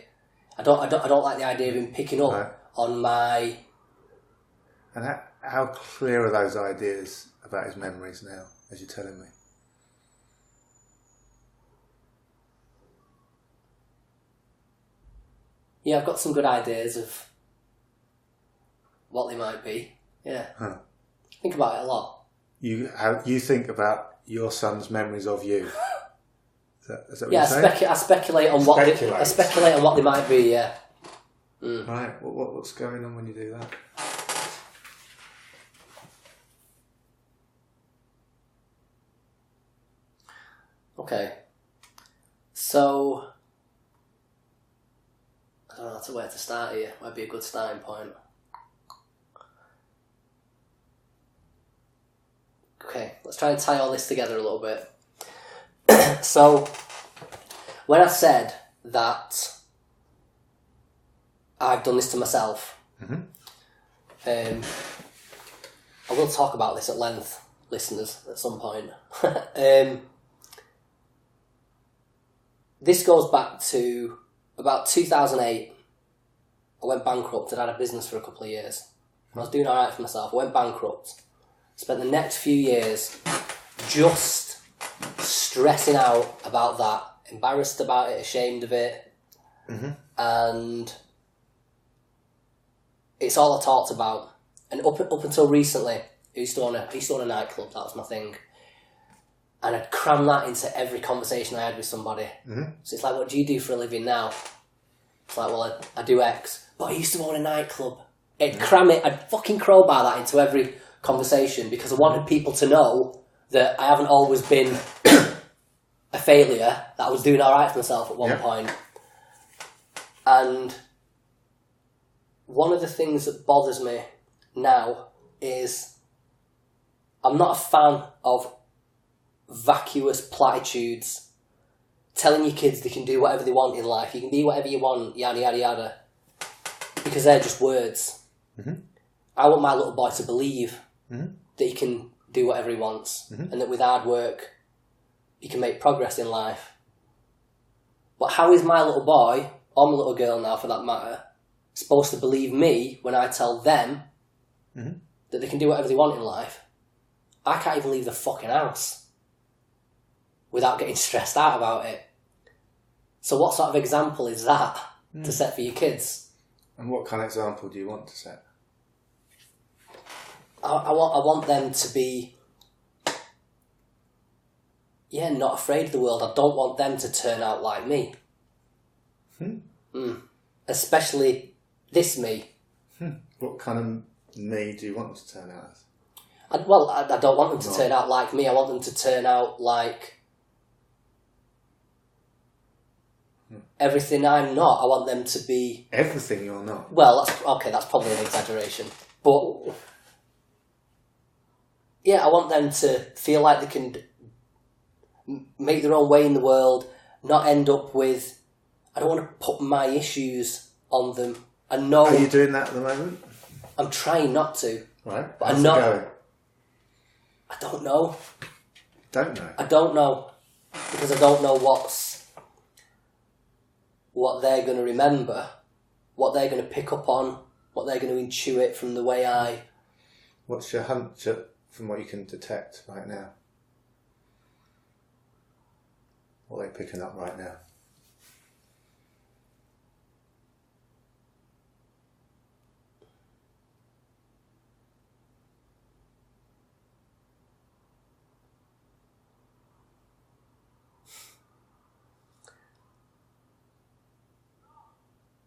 I don't like the idea of him picking up on my.
And how clear are those ideas about his memories now, as you're telling me?
Yeah, I've got some good ideas of what they might be. Yeah. Think about it a lot.
You think about your son's memories of you. Is that what
yeah,
you're saying?
I speculate on what they might be. Yeah.
Right. What's going on when you do that?
Okay. So I don't know where to start here. Might be a good starting point. Okay, let's try and tie all this together a little bit. So, when I said that I've done this to myself, I will talk about this at length, listeners, at some point. This goes back to about 2008. I went bankrupt. I'd had a business for a couple of years. I was doing all right for myself. I went bankrupt. Spent the next few years just stressing out about that, embarrassed about it, ashamed of it. And it's all I talked about. And up until recently, I used to own a nightclub. That was my thing. And I'd cram that into every conversation I had with somebody. So it's like, what do you do for a living now? It's like, well, I do X. But I used to own a nightclub. I'd fucking crowbar that into every conversation because I wanted people to know that I haven't always been a failure, that I was doing alright for myself at one point. And one of the things that bothers me now is I'm not a fan of vacuous platitudes telling your kids they can do whatever they want in life. You can be whatever you want, yada, yada, yada. Because they're just words. I want my little boy to believe that he can do whatever he wants and that with hard work he can make progress in life. But how is my little boy, or my little girl now for that matter, supposed to believe me when I tell them that they can do whatever they want in life? I can't even leave the fucking house without getting stressed out about it. So what sort of example is that to set for your kids?
And what kind of example do you want to set?
I want them to be, not afraid of the world. I don't want them to turn out like me. Especially this me.
What kind of me do you want them to turn out as?
I don't want them to turn out like me. I want them to turn out like everything I'm not. I want them to be...
Everything you're not?
Well, that's probably an exaggeration. But... yeah, I want them to feel like they can make their own way in the world, not end up with... I don't want to put my issues on them. I know...
Are you doing that at the moment?
I'm trying not to.
Right.
But
How's it going?
I don't know.
Don't know?
I don't know. Because I don't know what they're going to remember, what they're going to pick up on, what they're going to intuit from the way I...
What's your hunch from what you can detect right now? What are they picking up right now?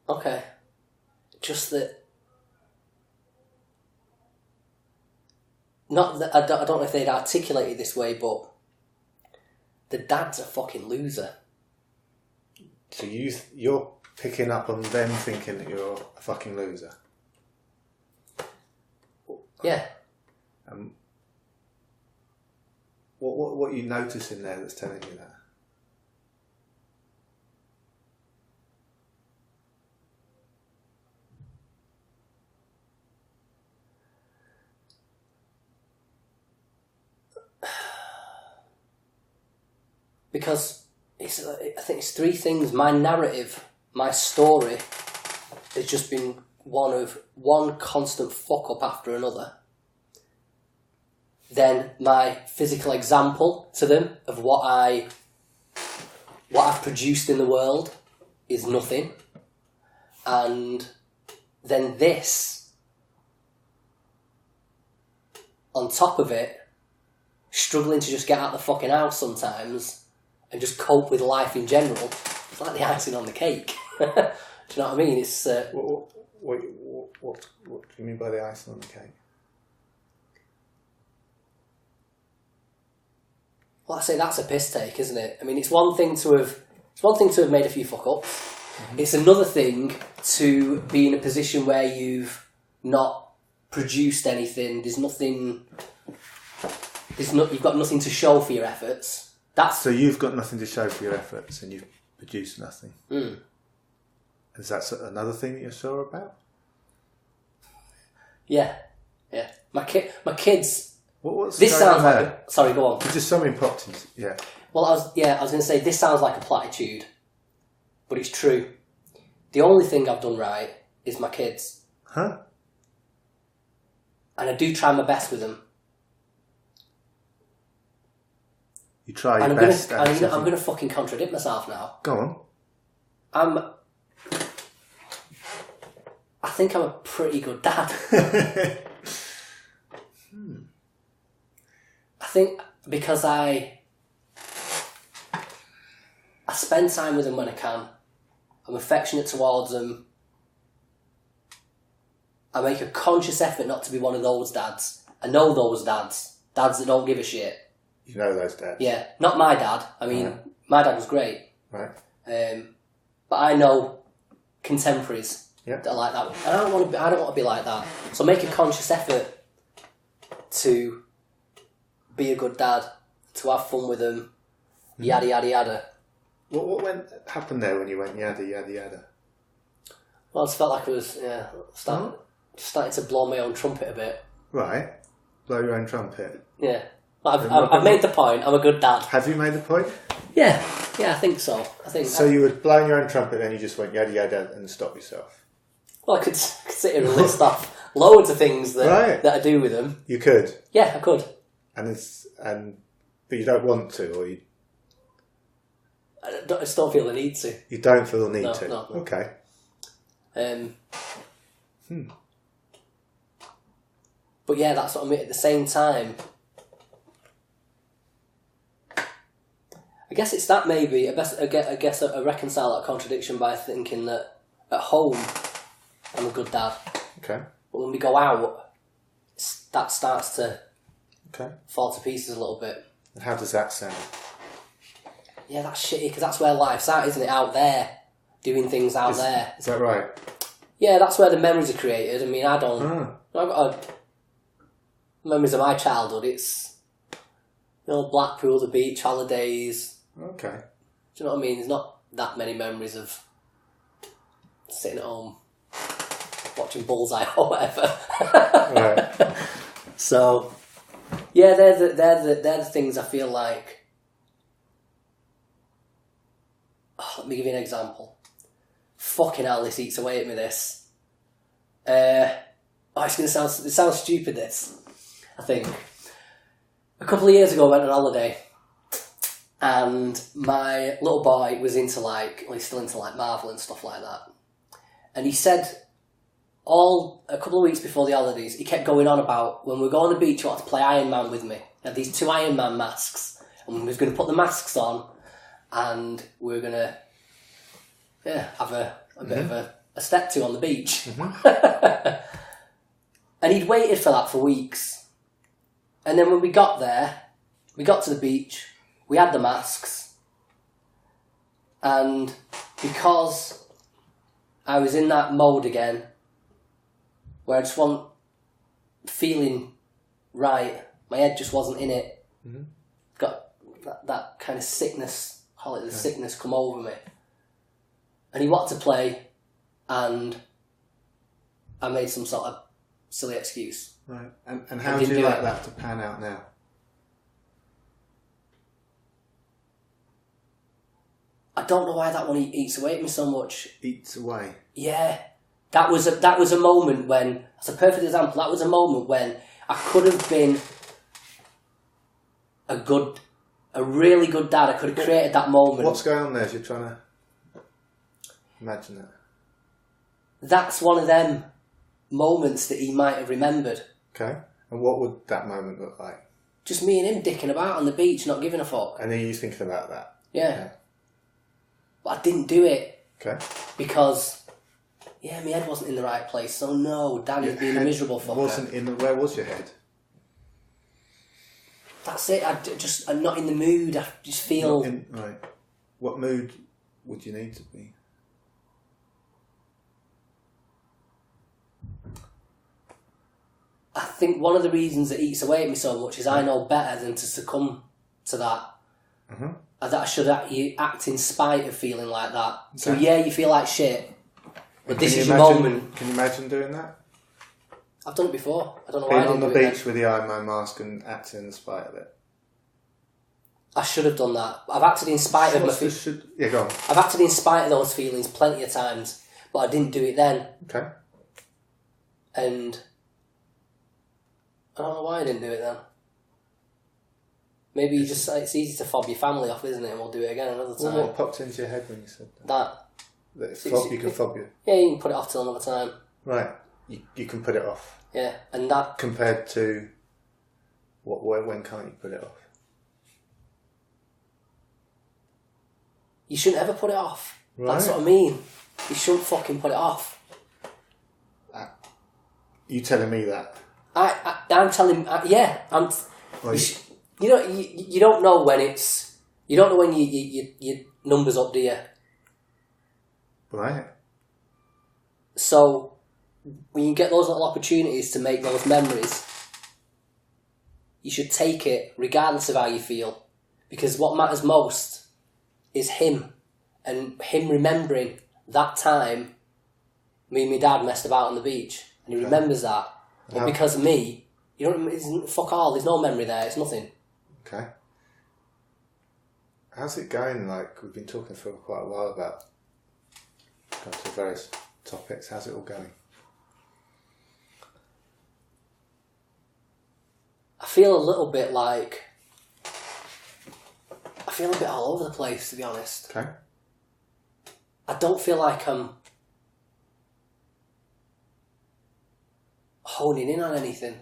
Okay. Just that... Not that I don't know if they'd articulate it this way, but the dad's a fucking loser.
So you're picking up on them thinking that you're a fucking loser?
Yeah.
What are you noticing there that's telling you that?
Because I think it's three things. My narrative, my story, has just been one constant fuck up after another. Then my physical example to them of what I've produced in the world is nothing. And then this, on top of it, struggling to just get out of the fucking house sometimes and just cope with life in general. It's like the icing on the cake. Do you know what I mean? It's
what do you mean by the icing on the cake?
Well, I say that's a piss take, isn't it? I mean, it's one thing to have made a few fuck ups. Mm-hmm. It's another thing to be in a position where you've not produced anything. You've got nothing to show for your efforts.
So you've got nothing to show for your efforts, and produce nothing.
Mm.
Is that another thing that you're sure about?
Yeah. My kids.
What's
This
going
sounds
on
like.
there?
Sorry, go on.
Just something popped in. Yeah.
Well, I was going to say this sounds like a platitude, but it's true. The only thing I've done right is my kids.
Huh?
And I do try my best with them.
You try
And
your best.
I'm going to fucking contradict myself now.
Go on.
I think I'm a pretty good dad. I think because I spend time with them when I can. I'm affectionate towards them. I make a conscious effort not to be one of those dads. I know those dads that don't give a shit.
You know those dads.
Yeah, not my dad. I mean, my dad was great.
Right.
But I know contemporaries
Yeah.
that are like that. And I don't want to be like that. So make a conscious effort to be a good dad, to have fun with them, yada yada yada.
What happened there when you went yada yada yada?
Well, I just felt like I was starting to blow my own trumpet a bit.
Right. Blow your own trumpet.
Yeah. I've made the point. I'm a good dad.
Have you made the point?
Yeah, I think so.
So you were blowing your own trumpet, then you just went yada yada and stopped yourself.
Well, I could sit here and list off loads of things that I do with them.
You could.
Yeah, I could.
But you don't want to, or you.
I just don't feel the need to.
You don't feel the need to.
No.
Okay.
But yeah, that's what I mean. At the same time, I guess it's that maybe. I guess I reconcile that contradiction by thinking that at home I'm a good dad.
Okay.
But when we go out, that starts to fall to pieces a little bit.
And how does that sound?
Yeah, that's shitty because that's where life's at, isn't it? Out there, doing things out there.
Is that right?
Yeah, that's where the memories are created. I mean, I've got memories of my childhood. It's Blackpool, the beach, holidays.
Okay.
Do you know what I mean? There's not that many memories of sitting at home watching Bullseye or whatever.
Right.
So, yeah, they're the things I feel like. Oh, let me give you an example. Fucking hell, this eats away at me. This. It's gonna sound. It sounds stupid. This, I think. A couple of years ago, I went on holiday, and my little boy was he's still into Marvel and stuff like that. And he said, a couple of weeks before the holidays, he kept going on about when we go on the beach, you want to play Iron Man with me. He had these 2 Iron Man masks, and we was going to put the masks on, and we were going to, have a bit of a step to on the beach. And he'd waited for that for weeks. And then when we got there, we got to the beach, we had the masks, and because I was in that mode again, where I just wasn't feeling right, my head just wasn't in it, got that kind of sickness, call it the sickness, come over me. And he wanted to play, and I made some sort of silly excuse.
Right. And how do you like that to pan out now?
I don't know why that one eats away at me so much.
Eats away?
Yeah. That was a moment when, that's a perfect example, that was a moment when I could have been a really good dad. I could have created that moment.
What's going on there as you're trying to imagine that?
That's one of them moments that he might have remembered.
Okay. And what would that moment look like?
Just me and him dicking about on the beach, not giving a fuck.
And then you thinking about that?
Yeah. But I didn't do it.
Okay.
Because, my head wasn't in the right place. So no, Danny's being a miserable fucker.
Where was your head?
That's it. I'm not in the mood. I just feel...
Right. What mood would you need to be?
I think one of the reasons it eats away at me so much is I know better than to succumb to that. that I should act in spite of feeling like that. Okay. So yeah, you feel like shit, but this is your moment.
Can you imagine doing that?
I've done it before. I don't know why I didn't do it.
Being on the beach with the Iron Man mask and acting in spite of it.
I should have done that. I've acted in spite of my feelings.
Yeah, go on.
I've acted in spite of those feelings plenty of times, but I didn't do it then.
Okay.
And I don't know why I didn't do it then. Maybe it's easy to fob your family off, isn't it? And we'll do it again another time.
Well, what popped into your head when you said that? You can fob you.
Yeah, you can put it off till another time.
Right. You can put it off.
Yeah, and that...
Compared to when can't you put it off?
You shouldn't ever put it off.
Right.
That's what I mean. You shouldn't fucking put it off.
You telling me that?
I'm telling... yeah. You don't know when it's... You don't know when your number's up, do you?
Right.
So, when you get those little opportunities to make those memories, you should take it regardless of how you feel. Because what matters most is him. And him remembering that time me and my dad messed about on the beach. And he remembers that. But because of me, fuck all, there's no memory there, it's nothing.
Okay. How's it going? Like, we've been talking for quite a while about going to various topics. How's it all going?
I feel a little bit like... I feel a bit all over the place, to be honest.
Okay.
I don't feel like I'm honing in on anything.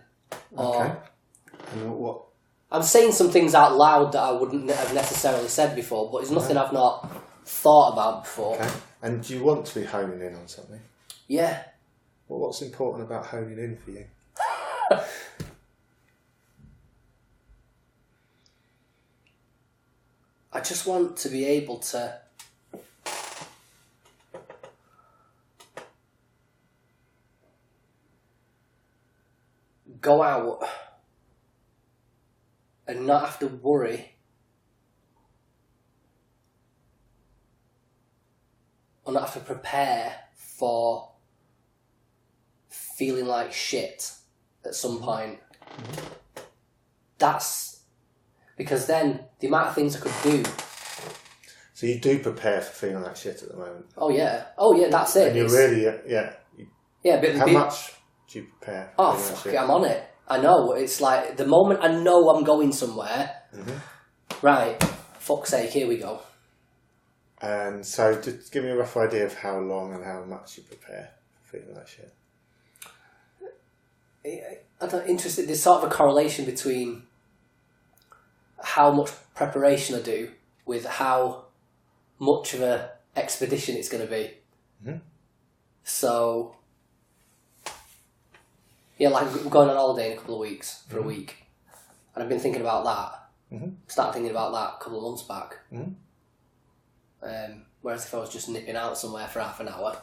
Okay. And what?
I'm saying some things out loud that I wouldn't have necessarily said before, but it's nothing I've not thought about before.
Okay. And do you want to be honing in on something?
Yeah.
Well, what's important about honing in for you?
I just want to be able to go out and not have to worry or not have to prepare for feeling like shit at some point. Mm-hmm. That's because then the amount of things I could do.
So you do prepare for feeling like shit at the moment?
Oh yeah, that's it.
And you're really,
Yeah, but...
How much do you prepare?
Oh, fuck it, I'm on it. I know, it's like, the moment I know I'm going somewhere, right, fuck's sake, here we go.
And so, just give me a rough idea of how long and how much you prepare for feeling like shit.
Interested, there's sort of a correlation between how much preparation I do with how much of an expedition it's going to be. Mm-hmm. So, yeah, like we're going on holiday in a couple of weeks, for a week. And I've been thinking about that. Mm-hmm. Started thinking about that a couple of months back. Mm-hmm. Whereas if I was just nipping out somewhere for half an hour,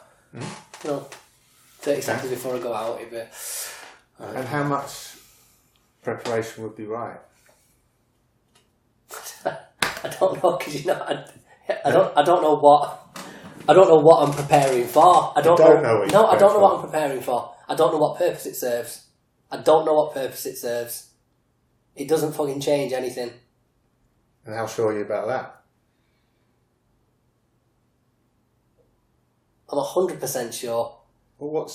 30 seconds before I go out, it'd be...
And how much preparation would be right?
I don't know, because I don't know what I'm preparing for. I don't know what I'm preparing for. I don't know what purpose it serves. I don't know what purpose it serves. It doesn't fucking change anything.
And how sure are you about that?
I'm 100% sure.
Well,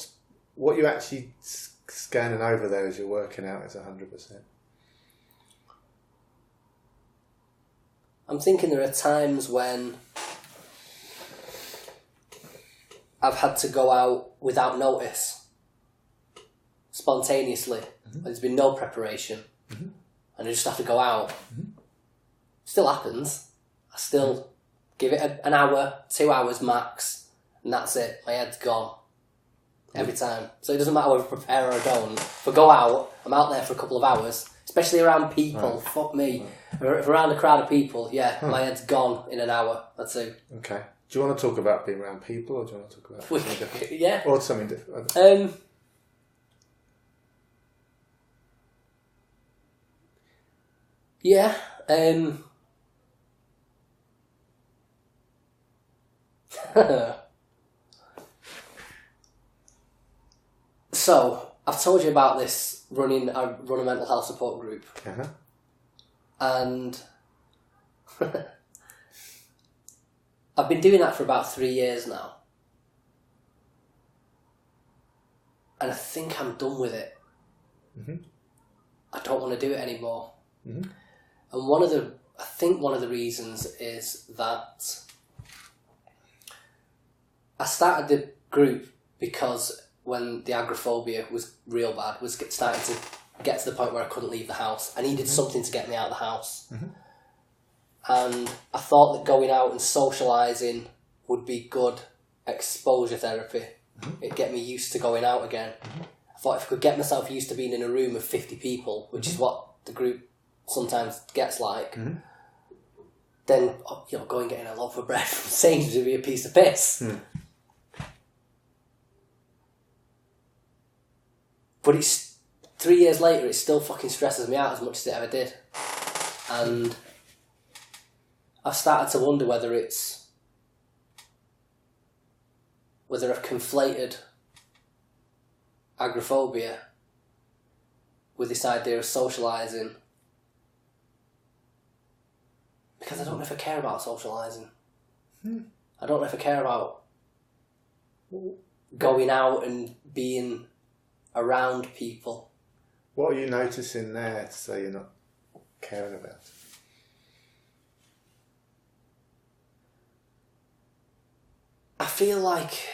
what you actually scanning over there as you're working out is 100%.
I'm thinking there are times when I've had to go out without notice, spontaneously. Mm-hmm. There's been no preparation, and I just have to go out. Mm-hmm. Still happens. I still give it an hour, 2 hours max, and that's it. My head's gone every time. So it doesn't matter whether I prepare or I don't. If I go out, I'm out there for a couple of hours, especially around people. Right. Fuck me. Right. If around a crowd of people, my head's gone in an hour. That's it.
Okay. Do you want to talk about being around people, or do you want to talk about something different?
Yeah.
Or something different?
Yeah. So, I've told you about this I run a mental health support group.
Uh-huh.
And I've been doing that for about 3 years now. And I think I'm done with it.
Mm-hmm.
I don't want to do it anymore.
Mm-hmm.
And I think one of the reasons is that I started the group because when the agoraphobia was real bad, was starting to get to the point where I couldn't leave the house. I needed something to get me out of the house.
Mm-hmm.
And I thought that going out and socialising would be good exposure therapy. Mm-hmm. It'd get me used to going out again. Mm-hmm. I thought if I could get myself used to being in a room of 50 people, which is what the group sometimes gets like, then going getting a loaf of bread from Sainsbury's would be a piece of piss. But it's 3 years later, it still fucking stresses me out as much as it ever did. And I've started to wonder whether I've conflated agoraphobia with this idea of socialising. Because I don't know if I care about socialising. I don't know if I care about going out and being around people.
What are you noticing there to say you're not caring about it?
I feel like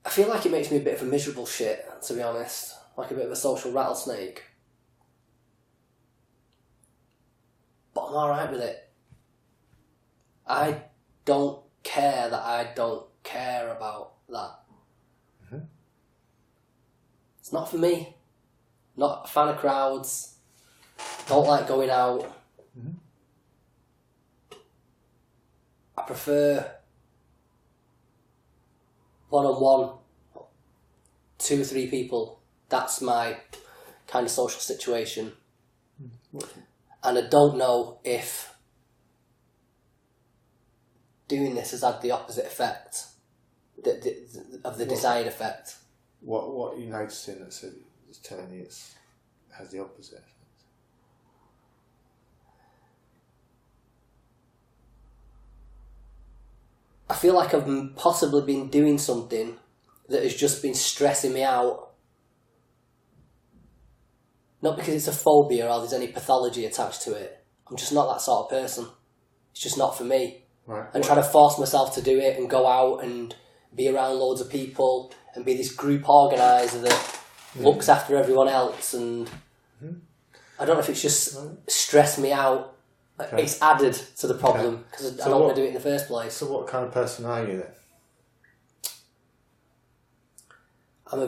it makes me a bit of a miserable shit, to be honest. Like a bit of a social rattlesnake. But I'm alright with it. I don't care that I don't care about that. Mm-hmm. It's not for me. Not a fan of crowds. Don't like going out. Mm-hmm. I prefer one-on-one, 2 or 3 people. That's my kind of social situation. Mm-hmm. And I don't know if doing this has had the opposite effect of the desired effect.
What are you noticing that's telling you it has the opposite effect?
I feel like I've possibly been doing something that has just been stressing me out. Not because it's a phobia or there's any pathology attached to it. I'm just not that sort of person. It's just not for me.
Right.
And trying to force myself to do it and go out and be around loads of people and be this group organiser that looks after everyone else. And I don't know if it's just stressed me out. Okay. It's added to the problem because I don't want to do it in the first place.
So what kind of person are you then?
I'm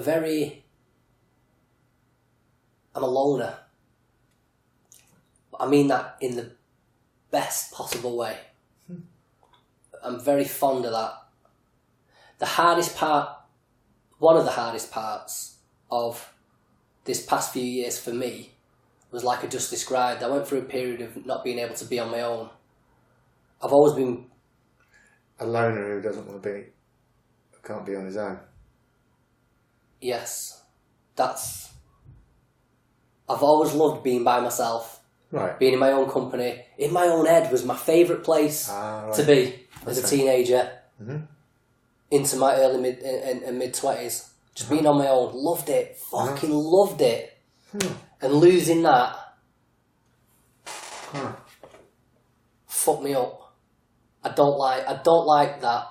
a loner. I mean that in the best possible way. I'm very fond of that. One of the hardest parts of this past few years for me was like I just described. I went through a period of not being able to be on my own. I've always been
a loner who can't be on his own.
Yes. I've always loved being by myself.
Right.
Being in my own company. In my own head was my favourite place to be as a teenager. Mm-hmm. Into my early mid-20s. Just being on my own. Loved it. Fucking loved it. And losing that fucked me up. I don't like that.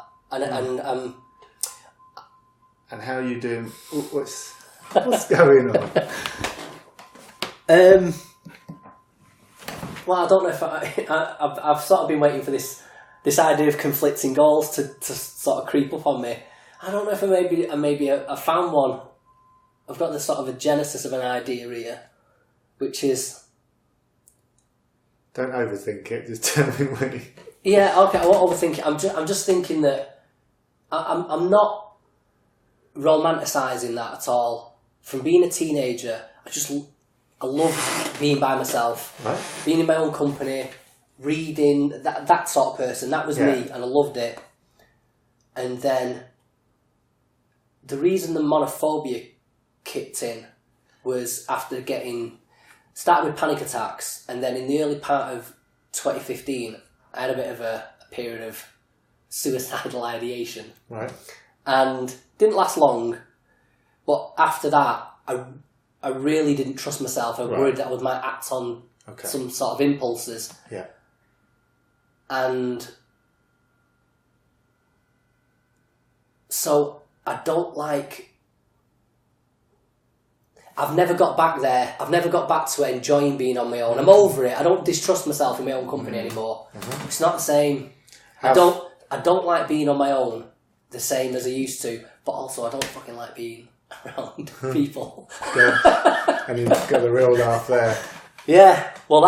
And
how are you doing? What's going on?
Well, I don't know if I've sort of been waiting for this idea of conflicting goals to sort of creep up on me. I don't know if I found one. I've got this sort of a genesis of an idea here, which is...
Don't overthink it, just tell me when you...
Yeah, okay, I won't overthink it. I'm just thinking that I'm not romanticising that at all. From being a teenager, I love being by myself, being in my own company, reading, that sort of person. That was me, and I loved it. And then the reason the monophobia kicked in was after started with panic attacks, and then in the early part of 2015, I had a bit of a period of suicidal ideation.
Right.
And didn't last long, but after that, I really didn't trust myself. I was worried that I might act on some sort of impulses.
Yeah.
And so I don't like... I've never got back there. I've never got back to enjoying being on my own. I'm over it. I don't distrust myself in my own company anymore. Mm-hmm. It's not the same. I don't like being on my own the same as I used to, but also I don't fucking like being around people.
Yeah. And you've got the real laugh there.
Yeah. Well,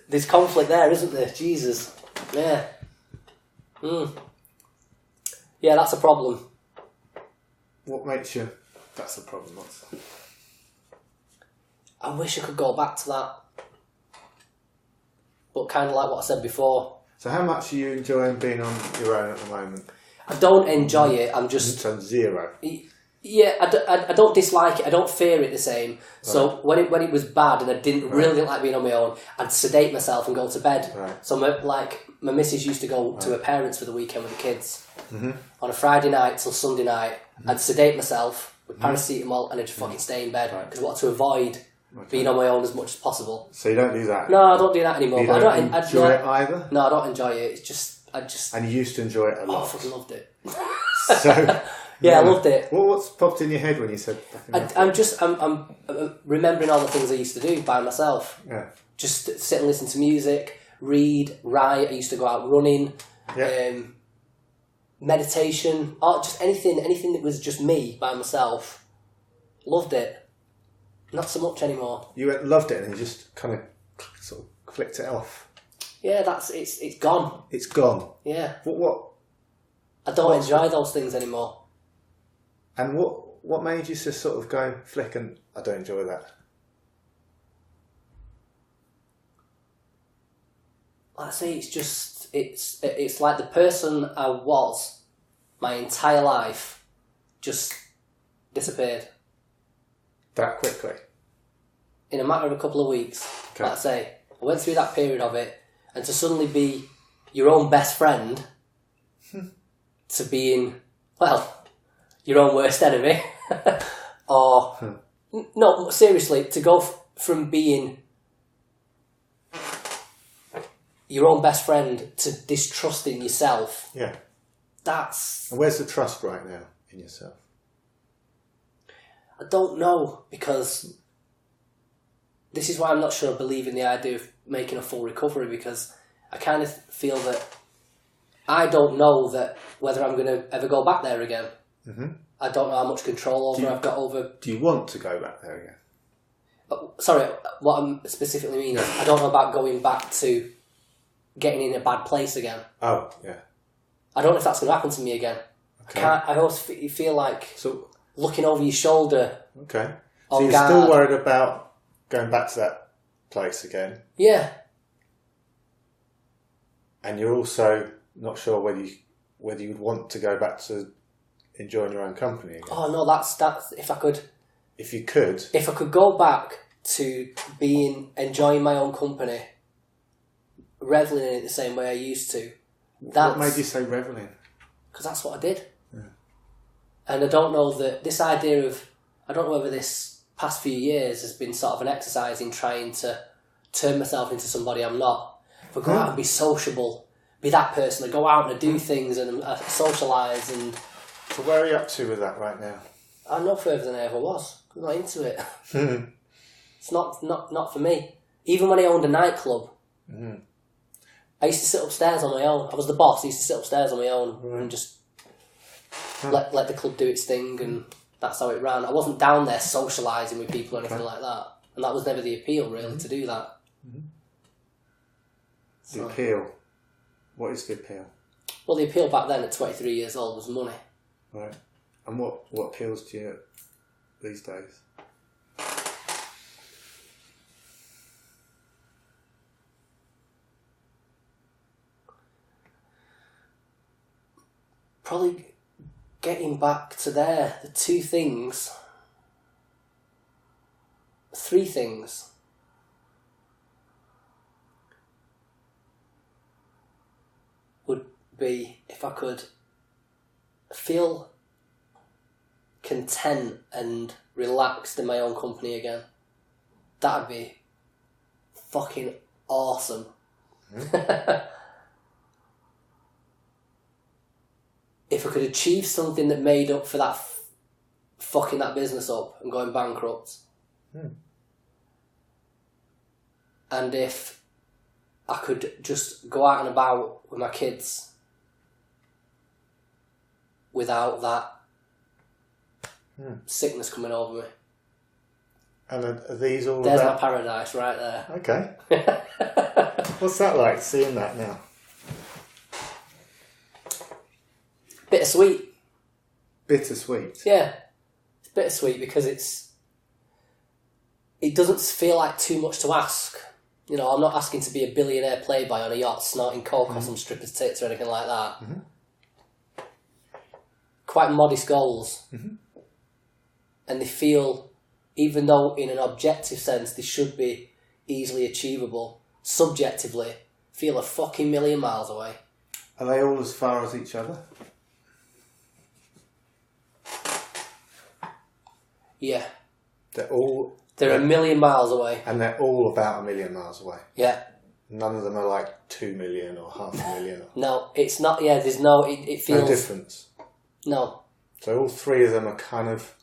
there's conflict there, isn't there? Jesus. Yeah. Yeah, that's a problem.
What makes you... That's the problem.
I wish I could go back to that. But kind of like what I said before.
So how much are you enjoying being on your own at the moment?
I don't enjoy it. I'm just...
So 0?
Yeah, I don't dislike it. I don't fear it the same. Right. So when it was bad and I didn't like being on my own, I'd sedate myself and go to bed. Right. So my missus used to go to her parents for the weekend with the kids. Mm-hmm. On a Friday night till Sunday night, I'd sedate myself with paracetamol and I'd just fucking stay in bed because I wanted to avoid being on my own as much as possible.
So you don't do that
anymore? No, I don't do that anymore.
You don't enjoy it either?
No, I don't enjoy it. It's just...
And you used to enjoy it a lot?
Oh, I fucking loved it.
So...
Yeah, I loved it.
Well, what's popped in your head when you said...
I'm remembering all the things I used to do by myself.
Yeah.
Just sit and listen to music, read, write. I used to go out running, meditation, just anything that was just me by myself. Loved it. Not so much anymore.
You loved it and you just kind of sort of flicked it off.
Yeah, it's gone.
It's gone.
Yeah.
What?
I don't enjoy those things anymore.
And what made you just sort of go flick and I don't enjoy that?
Like I say, it's like the person I was my entire life just disappeared.
That quickly?
In a matter of a couple of weeks. Okay. Like I say, I went through that period of it, and to suddenly be your own best friend to being, well, your own worst enemy, or no, seriously, to go from being your own best friend to distrusting yourself.
Yeah.
That's...
And where's the trust right now in yourself?
I don't know, because this is why I'm not sure I believe in the idea of making a full recovery, because I kind of feel that I don't know that whether I'm going to ever go back there again. Mm-hmm. I don't know how much control I've got over...
Do you want to go back there again?
Sorry, what I'm specifically meaning is I don't know about going back to getting in a bad place again.
Oh, yeah.
I don't know if that's going to happen to me again. Okay. I always feel like looking over your shoulder.
Okay. So you're still worried about going back to that place again?
Yeah.
And you're also not sure whether you'd want to go back to enjoying your own company again?
Oh no, that's if I could.
If you could.
If I could go back to enjoying my own company, reveling in it the same way I used to.
What made you say reveling?
Because that's what I did. Yeah. And I don't know that this idea of, I don't know whether this past few years has been sort of an exercise in trying to turn myself into somebody I'm not. But go out and be sociable, be that person, I go out and I do things and I socialise and...
So where are you up to with that right now?
I'm no further than I ever was. I'm not into it. It's not for me. Even when I owned a nightclub, I used to sit upstairs on my own. I was the boss. I used to sit upstairs on my own and just let the club do its thing, and that's how it ran. I wasn't down there socialising with people or anything like that, and that was never the appeal, really, to do that.
The appeal. What is the appeal?
Well, the appeal back then at 23 years old was money.
Right. And what appeals to you these days?
probably getting back to there, the three things would be if I could feel content and relaxed in my own company again. That'd be fucking awesome. If I could achieve something that made up for that fucking that business up and going bankrupt. And if I could just go out and about with my kids without that sickness coming over me.
And are these all
There's
about...
my paradise right there.
Okay. What's that like, seeing that now?
Bittersweet.
Bittersweet?
Yeah. It's bittersweet because it doesn't feel like too much to ask. You know, I'm not asking to be a billionaire playboy on a yacht snorting coke on some stripper's tits or anything like that. Quite modest goals. And they feel, even though in an objective sense they should be easily achievable, subjectively feel a fucking million miles away.
Are they all as far as each other?
Yeah.
They're
a million miles away.
And they're all about a million miles away?
Yeah.
None of them are like 2 million or half a million?
No, it's not, yeah, there's no, it feels...
No difference?
No.
So all three of them are kind of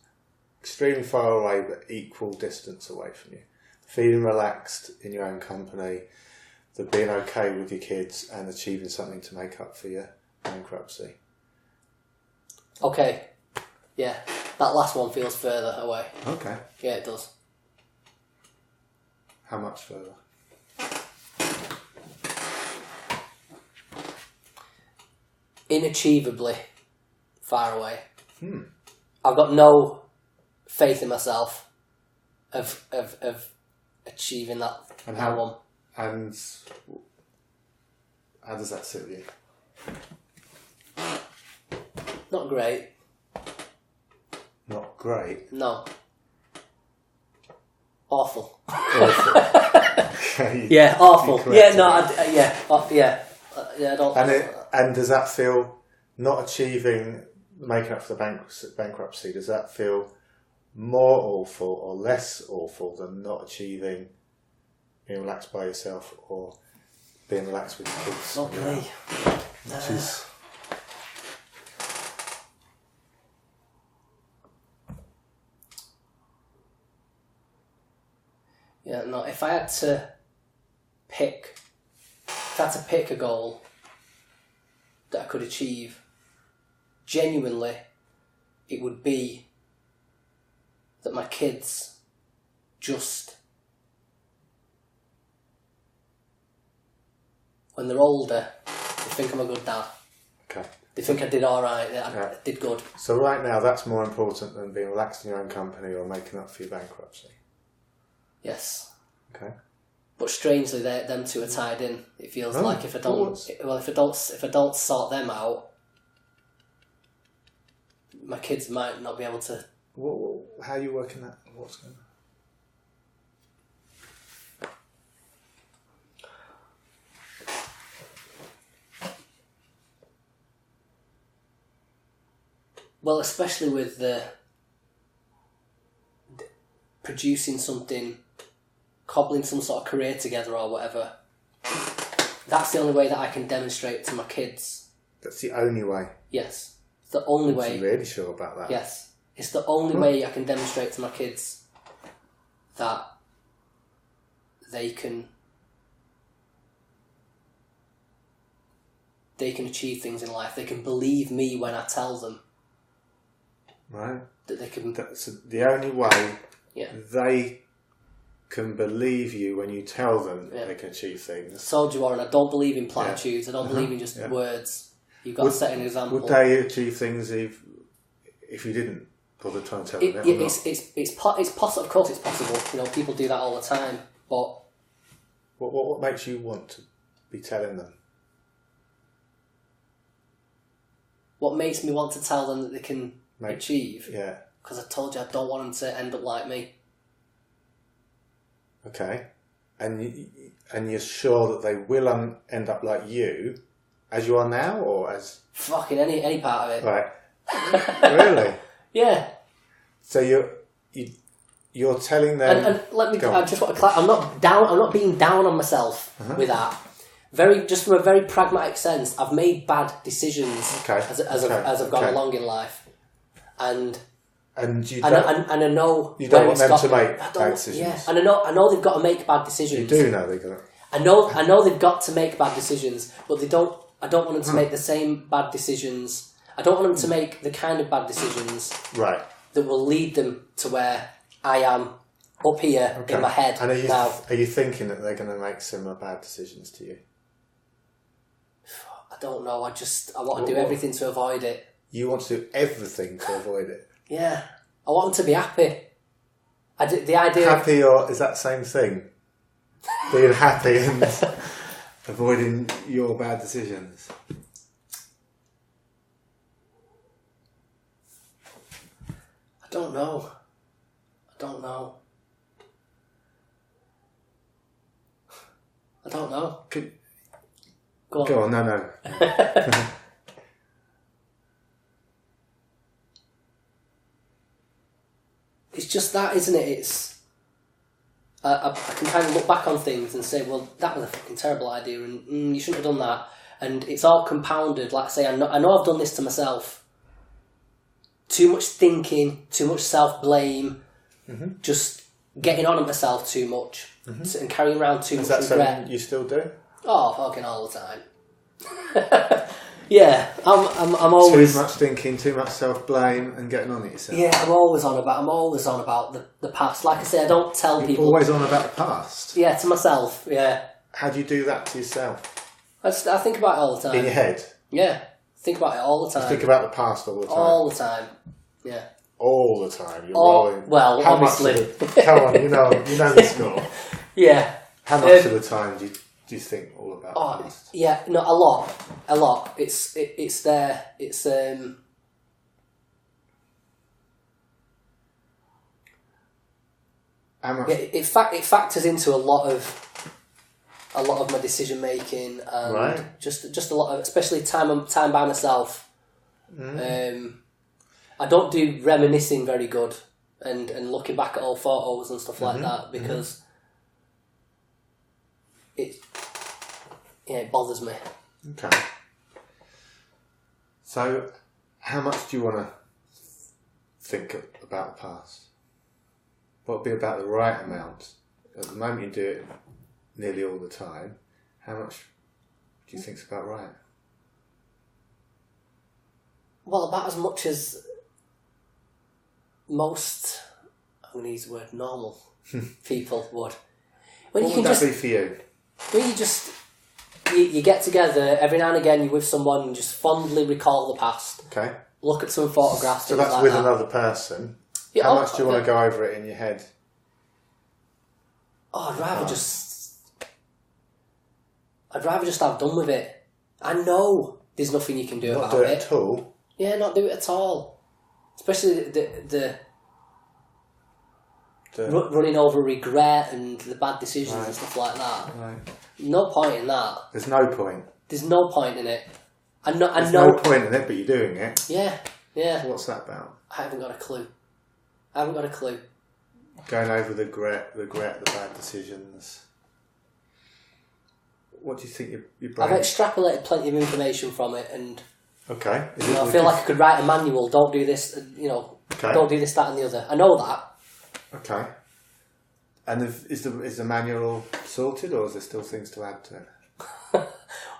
extremely far away but equal distance away from you. Feeling relaxed in your own company, the being okay with your kids and achieving something to make up for your bankruptcy.
Okay. Yeah. That last one feels further away.
Okay.
Yeah, it does.
How much further?
Inachievably far away. I've got no faith in myself of achieving that one.
And how does that sit with you?
Not great.
Not great?
No. Awful.
Awful.
Yeah, awful. Yeah, no, I don't...
And does that feel, not achieving, making up for the bankruptcy, does that feel more awful or less awful than not achieving, being relaxed by yourself or being relaxed with your kids?
Not me.
Which is...
Yeah, no, if I had to pick a goal that I could achieve, genuinely, it would be that my kids just, when they're older, they think I'm a good dad.
Okay.
They think I did alright, I did good.
So right now that's more important than being relaxed in your own company or making up for your bankruptcy?
Yes.
Okay.
But strangely, them two are tied in. It feels like if I don't sort them out, my kids might not be able to.
How are you working that? What's going on?
Well, especially with the producing something, cobbling some sort of career together or whatever. That's the only way that I can demonstrate to my kids.
That's the only way?
Yes. It's the only way.
I'm really sure about that?
Yes. It's the only way I can demonstrate to my kids that they can achieve things in life. They can believe me when I tell them.
Right.
That they can...
That's the only way
Yeah.
they can believe you when you tell them they can achieve things.
So, Warren, I don't believe in platitudes. I don't believe in just words. You've got to set an example.
Would they achieve things if you didn't bother trying to tell them?
It's possible. Of course, it's possible. You know, people do that all the time. But
what makes you want to be telling them?
What makes me want to tell them that they can achieve?
Yeah.
Because I told you I don't want them to end up like me.
Okay. And you're sure that they will end up like you, as you are now, or as...
Fucking any part of it.
Right. Really?
Yeah.
So you're telling them...
And let me... I just want to I'm not being down on myself with that. Just from a very pragmatic sense, I've made bad decisions as I've gone along in life. And I know
you don't want them to make bad decisions.
Yeah, and I know they've got to make bad decisions.
You do know they've got to.
I know they've got to make bad decisions, but they don't. I don't want them to make the same bad decisions. I don't want them to make the kind of bad decisions that will lead them to where I am up here in my head
and
now.
Are you thinking that they're going to make similar bad decisions to you?
I don't know. I want to do everything to avoid it.
You want to do everything to avoid it?
Yeah. I want them to be happy. The idea
happy, or is that the same thing? Being happy and avoiding your bad decisions.
I don't know. I don't know. Go on.
No.
It's just that, isn't it? It's I can kind of look back on things and say, well, that was a fucking terrible idea, and you shouldn't have done that. And it's all compounded. Like I say, I know I've done this to myself. Too much thinking, too much self-blame, just getting on at myself too much, and carrying around too much regret. Is that something
you still do?
Oh, fucking all the time. Yeah, I'm always...
Too much thinking, too much self-blame, and getting on it yourself.
Yeah, I'm always on about the past. Like I say, I don't tell people...
Always on about the past?
Yeah, to myself, yeah.
How do you do that to yourself?
I think about it all the time.
In your head?
Yeah, think about it all the time.
You think about the past all the time?
All the time, yeah.
All the time? You're rolling...
Well,
how
obviously.
Come on, you know the score.
Yeah.
How much of the time do you think all about the past?
Yeah, no, a lot. It's there. It's
How much?
Yeah, it factors into a lot of my decision making, and just a lot of, especially time by myself. I don't do reminiscing very good, and looking back at old photos and stuff like that, because it bothers me.
Okay. So, how much do you want to think about the past? What would be about the right amount? At the moment you do it nearly all the time. How much do you think is about right?
Well, about as much as most, I'm going to use the word normal people would.
What would that be for you?
When you just... You get together, every now and again you're with someone and just fondly recall the past.
Okay.
Look at some photographs.
So that's like with another person. Yeah, how much do you want to go over it in your head?
Oh, I'd rather just have done with it. I know there's nothing you can do about it.
Not do it at all?
Yeah, not do it at all. Especially the running over regret and the bad decisions and stuff like that.
Right.
No point in that.
There's no point.
There's no point in it.
There's no point in it, but you're doing it.
Yeah.
So what's that about?
I haven't got a clue.
Going over the regret, the bad decisions. What do you think your brain...
I've extrapolated plenty of information from it, and
okay.
I feel like I could write a manual. Don't do this. Don't do this, that, and the other. I know that.
Okay. And is the manual sorted, or is there still things to add to it?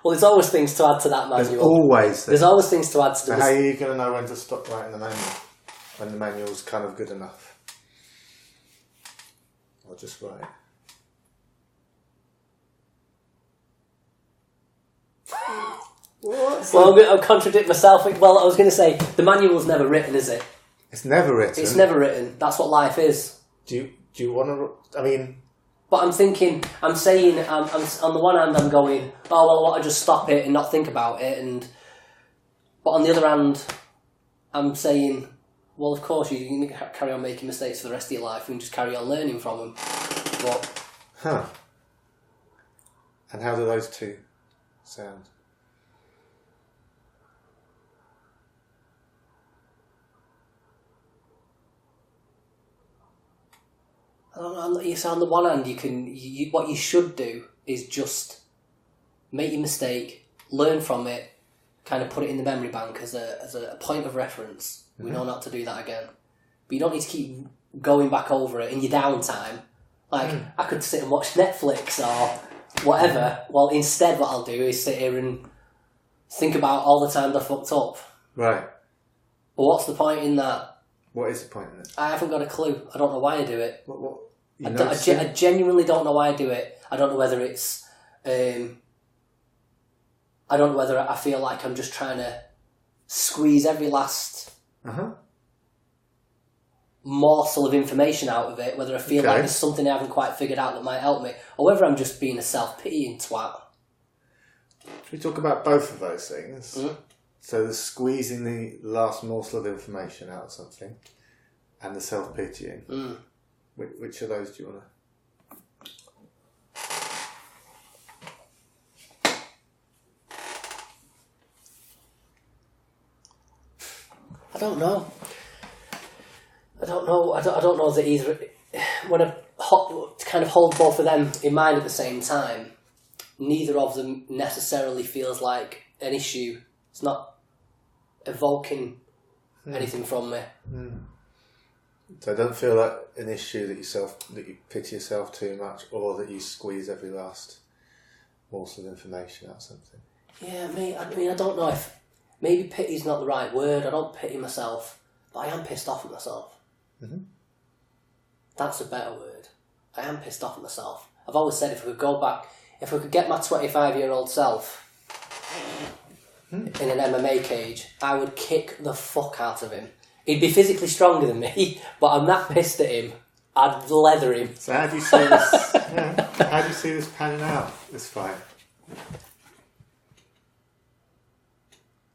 Well, there's always things to add to that manual.
There's
always things to add to
the... So how are you going to know when to stop writing the manual? When the manual's kind of good enough? Or just write?
What? Well, I'll contradict myself. Well, I was going to say, the manual's never written, is it?
It's never written?
It's never written. That's what life is.
Do you want to... I mean...
But I'm saying, I'm on the one hand, I'm going, oh, well, I want to just stop it and not think about it. But But on the other hand, I'm saying, well, of course, you can carry on making mistakes for the rest of your life and just carry on learning from them. But...
Huh. And how do those two sound?
I don't know. So on the one hand, what you should do is just make your mistake, learn from it, kind of put it in the memory bank as a point of reference. Mm-hmm. We know not to do that again. But you don't need to keep going back over it in your downtime. Like, I could sit and watch Netflix or whatever. Well, instead what I'll do is sit here and think about all the times I fucked up.
Right.
Well, what's the point in that?
What is the point in it?
I haven't got a clue. I don't know why I do it.
What?
I genuinely don't know why I do it. I don't know whether it's... I don't know whether I feel like I'm just trying to squeeze every last morsel of information out of it, whether I feel like there's something I haven't quite figured out that might help me, or whether I'm just being a self-pitying twat.
We talk about both of those things. Mm. So the squeezing the last morsel of information out of something and the self-pitying. Mm. Which of those do you want to...
I don't know. I don't know that either. When I kind of hold both of them in mind at the same time, neither of them necessarily feels like an issue. It's not evoking anything from me. Mm.
So it doesn't feel like an issue that you pity yourself too much, or that you squeeze every last morsel of information out of something.
Yeah, I mean, I don't know if maybe pity's not the right word. I don't pity myself, but I am pissed off at myself. Mm-hmm. That's a better word. I am pissed off at myself. I've always said if we could get my 25-year-old self in an MMA cage, I would kick the fuck out of him. He'd be physically stronger than me, but I'm that pissed at him, I'd leather him.
So how do you see this? How do you see this panning out, this fight?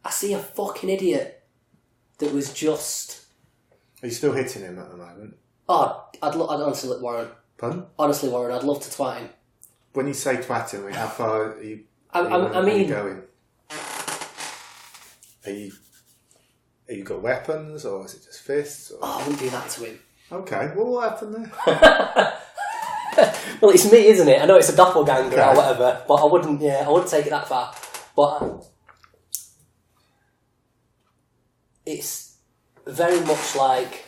I see a fucking idiot that was just...
Are you still hitting him at the moment?
Oh, I'd honestly, Warren.
Pardon?
Honestly, Warren, I'd love to twat him.
When you say twat him, how far are you,
are you
going? Have you got weapons, or is it just fists? Or...
Oh, I wouldn't do that to him.
Okay, well, what happened there?
Well, it's me, isn't it? I know it's a doppelganger or whatever, but I wouldn't take it that far. But it's very much like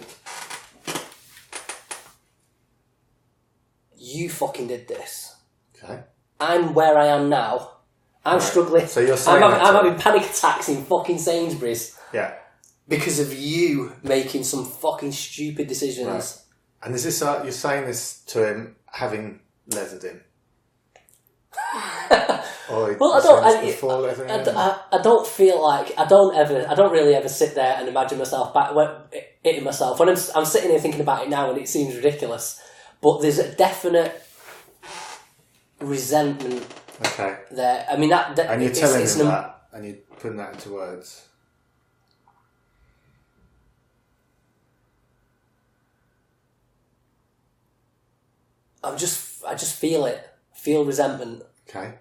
you fucking did this.
Okay.
I'm where I am now. I'm struggling.
So you're saying
I'm having panic attacks in fucking Sainsbury's.
Yeah.
Because of you making some fucking stupid decisions.
Right. And is this you're saying this to him having leathered him?
Well, I don't feel like I don't really ever sit there and imagine myself hitting myself. When I'm sitting here thinking about it now, and it seems ridiculous, but there's a definite resentment.
Okay.
There, I mean that
and you're telling him that, and you're putting that into words.
I just feel it. Feel resentment.
Okay.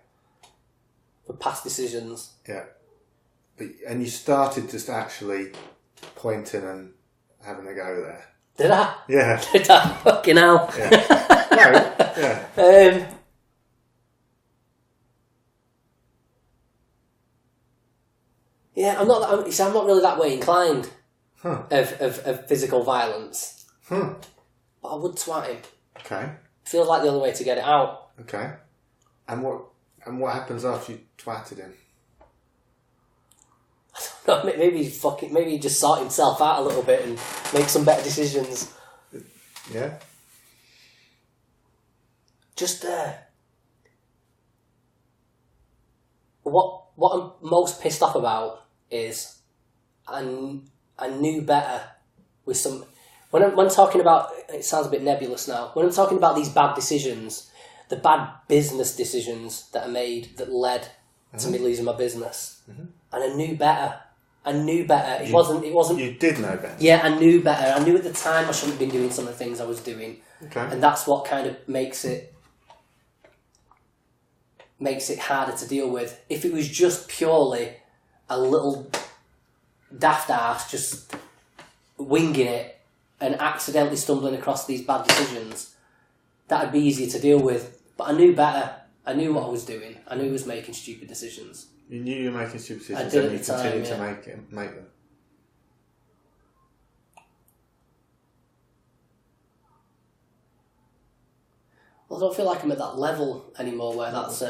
For past decisions.
Yeah. And you started just actually pointing and having a go there.
Did I?
Yeah.
Did I? Fucking hell.
Yeah. No, yeah.
Yeah, I'm not really that way inclined of physical violence. But I would twat him.
Okay.
Feels like the only way to get it out.
Okay. And what happens after you twatted him?
I don't know, maybe he just sort himself out a little bit and make some better decisions.
Yeah.
Just what I'm most pissed off about is I knew better with some... When I'm talking about... It sounds a bit nebulous now. When I'm talking about these bad decisions, the bad business decisions that I made that led to me losing my business, and I knew better. I knew better. It wasn't.
You did know better.
Yeah, I knew better. I knew at the time I shouldn't have been doing some of the things I was doing.
Okay.
And that's what kind of makes it harder to deal with. If it was just purely a little daft ass just winging it and accidentally stumbling across these bad decisions, that'd be easier to deal with. But I knew better. I knew what I was doing. I knew I was making stupid decisions.
You knew you were making stupid decisions,
I did
and you
at the time,
continued
yeah.
to make them.
Well, I don't feel like I'm at that level anymore where that's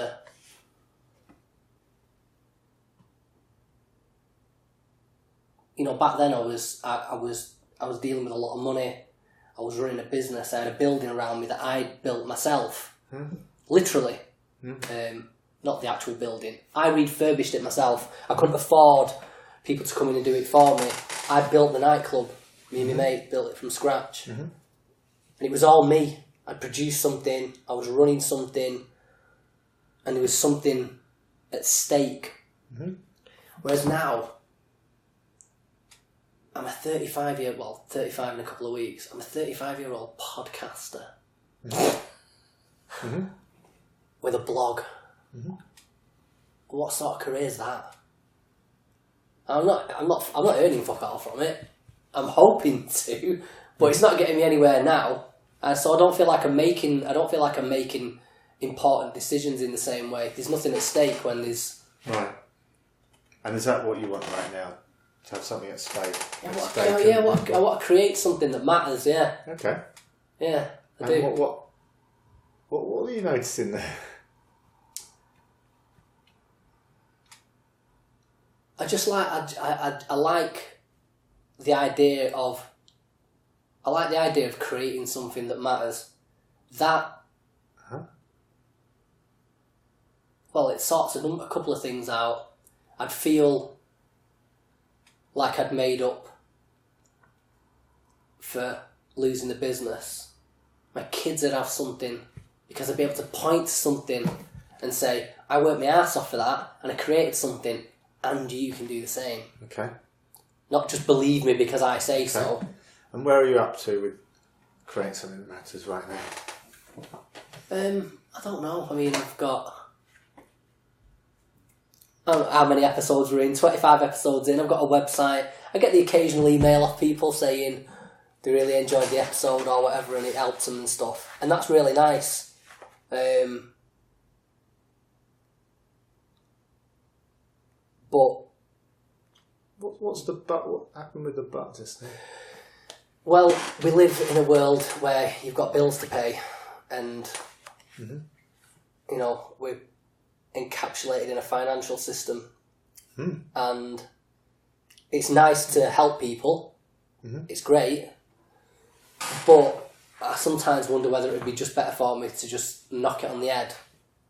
back then I was dealing with a lot of money. I was running a business. I had a building around me that I built myself, literally. Not the actual building. I refurbished it myself. I couldn't afford people to come in and do it for me. I built the nightclub. Me and my mate built it from scratch, and it was all me. I produced something. I was running something, and there was something at stake. Whereas now, I'm a 35 in a couple of weeks. I'm a 35-year-old podcaster with a blog. What sort of career is that? I'm not earning fuck all from it. I'm hoping to, but it's not getting me anywhere now. So I don't feel like I'm making important decisions in the same way. There's nothing at stake when there's
right. And is that what you want right now? To have something at stake?
I want to create something that matters. Yeah.
Okay.
Yeah, I
and
do.
What are you noticing there?
I just like I like the idea of creating something that matters. That well, it sorts a couple of things out. I'd feel like I'd made up for losing the business. My kids would have something because I'd be able to point to something and say, I worked my ass off for that and I created something and you can do the same.
Okay.
Not just believe me because I say so.
And where are you up to with creating something that matters right now?
I don't know. I mean, I've got... I don't know how many episodes we're in, 25 episodes in. I've got a website. I get the occasional email off people saying they really enjoyed the episode or whatever and it helps them and stuff. And that's really nice. But...
What happened with the but just now?
Well, we live in a world where you've got bills to pay and, we're encapsulated in a financial system. And it's nice to help people. It's great. But I sometimes wonder whether it would be just better for me to just knock it on the head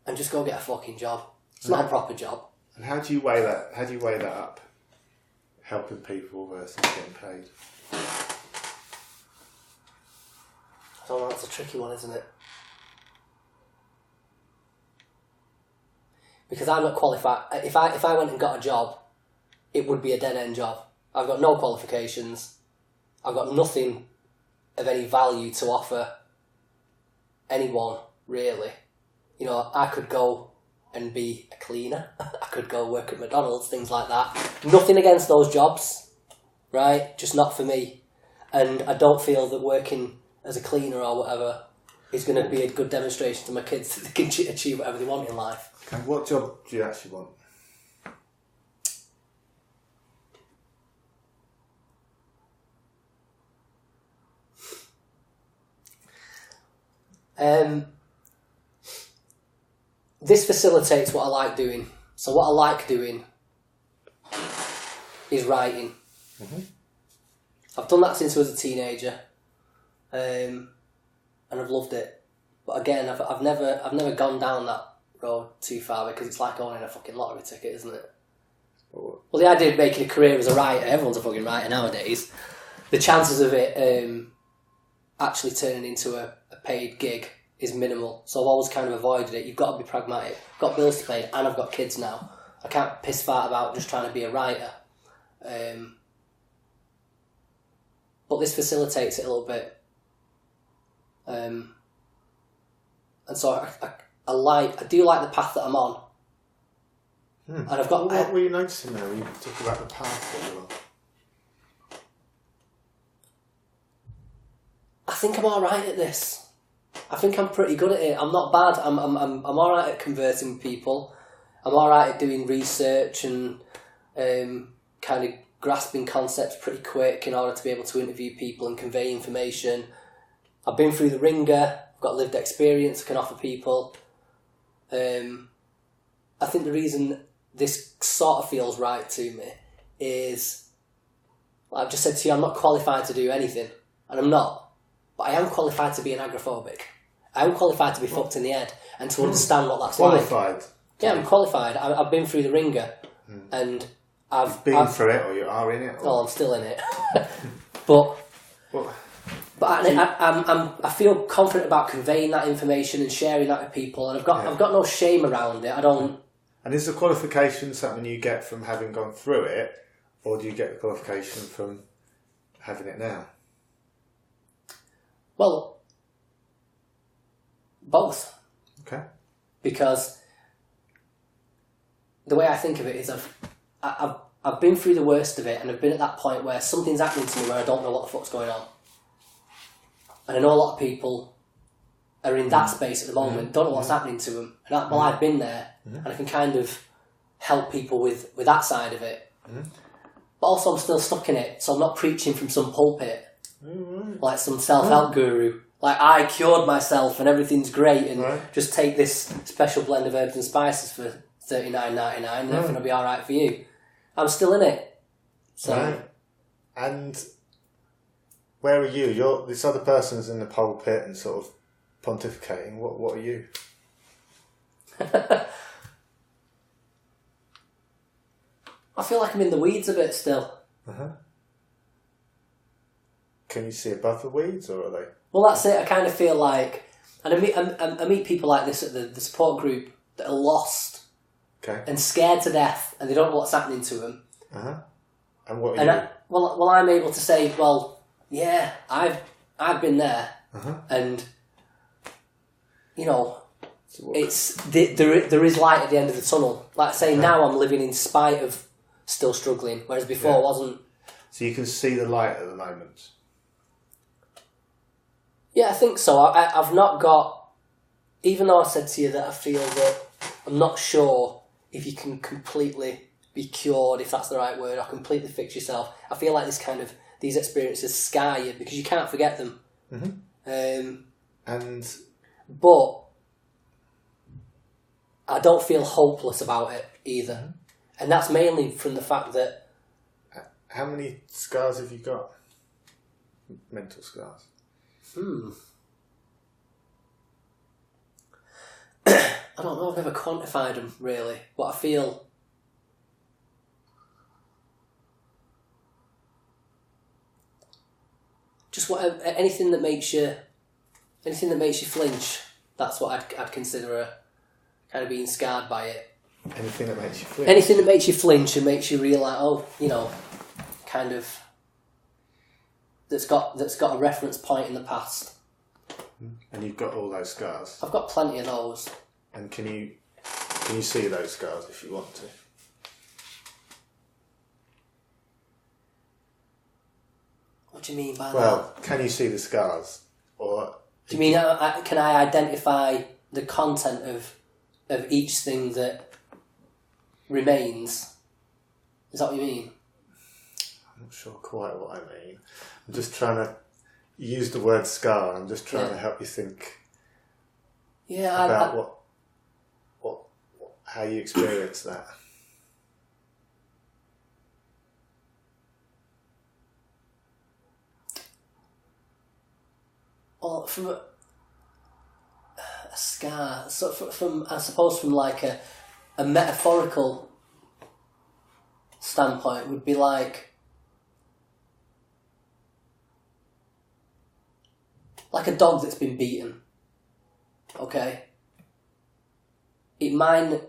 and just go get a fucking job. It's not a proper job.
And how do you weigh that? How do you weigh that up? Helping people versus getting paid?
I don't know, that's a tricky one, isn't it? Because I'm not qualified. If I went and got a job, it would be a dead-end job. I've got no qualifications. I've got nothing of any value to offer anyone, really. I could go and be a cleaner. I could go work at McDonald's, things like that. Nothing against those jobs, right? Just not for me. And I don't feel that working as a cleaner or whatever is going to be a good demonstration to my kids that they can achieve whatever they want in life.
Okay, what job do you actually want?
This facilitates what I like doing. So what I like doing is writing. I've done that since I was a teenager, and I've loved it. But again, I've never gone down that road too far because it's like owning a fucking lottery ticket, isn't it? Well, the idea of making a career as a writer, everyone's a fucking writer nowadays. The chances of it actually turning into a paid gig is minimal. So I've always kind of avoided it. You've got to be pragmatic. I've got bills to pay and I've got kids now. I can't piss fart about just trying to be a writer. But this facilitates it a little bit. And so I do like the path that I'm on. And I've got...
What were you noticing there when you talk about the path that you're on?
I think I'm alright at this. I think I'm pretty good at it. I'm not bad. I'm alright at conversing with people. I'm alright at doing research and kind of grasping concepts pretty quick in order to be able to interview people and convey information. I've been through the ringer. I've got lived experience I can offer people. I think the reason this sort of feels right to me is, I've just said to you, I'm not qualified to do anything, and I'm not, but I am qualified to be an agoraphobic. I am qualified to be fucked in the head and to understand what that's like.
Qualified?
Yeah, I'm qualified. I've been through the ringer, and I've
been through it, or you are in it? Or?
Oh, I'm still in it. But I feel confident about conveying that information and sharing that with people, and I've got no shame around it. I don't.
And is the qualification something you get from having gone through it, or do you get the qualification from having it now?
Well, both.
Okay.
Because the way I think of it is I've been through the worst of it, and I've been at that point where something's happening to me where I don't know what the fuck's going on. And I know a lot of people are in that space at the moment, don't know what's happening to them. And I've been there, and I can kind of help people with that side of it. But also I'm still stuck in it, so I'm not preaching from some pulpit, like some self-help guru. Like, I cured myself and everything's great, and just take this special blend of herbs and spices for $39.99 and everything will be alright for you. I'm still in it. So.
Right. And where are you? This other person's in the pulpit and sort of pontificating. What are you?
I feel like I'm in the weeds a bit still.
Can you see above the weeds, or are they?
Well, that's it. I kind of feel like, and I meet people like this at the support group that are lost and scared to death, and they don't know what's happening to them.
And what are you?
Well, I'm able to say, well, yeah, I've been there, and you know, it's there is light at the end of the tunnel. Like saying now I'm living in spite of still struggling, whereas before I wasn't.
So you can see the light at the moment.
Yeah, I think so. I've not got, even though I said to you that I feel that I'm not sure if you can completely be cured, if that's the right word, or completely fix yourself. I feel like these experiences scar you because you can't forget them. But I don't feel hopeless about it either. And that's mainly from the fact that...
How many scars have you got? Mental scars?
I don't know, I've never quantified them really, but I feel just anything that makes you flinch, that's what I'd consider kind of being scarred by it.
Anything that makes you flinch?
Anything that makes you flinch and makes you realise, kind of that's got a reference point in the past.
And you've got all those scars?
I've got plenty of those.
And can you see those scars if you want to?
What do you mean by that?
Well, can you see the scars? Or
do you mean can I identify the content of each thing that remains? Is that what you mean?
I'm not sure quite what I mean. I'm just trying to use the word scar. I'm just trying to help you think about how you experience that.
Well, from a scar, so from I suppose from like a metaphorical standpoint, would be like a dog that's been beaten. Okay, it might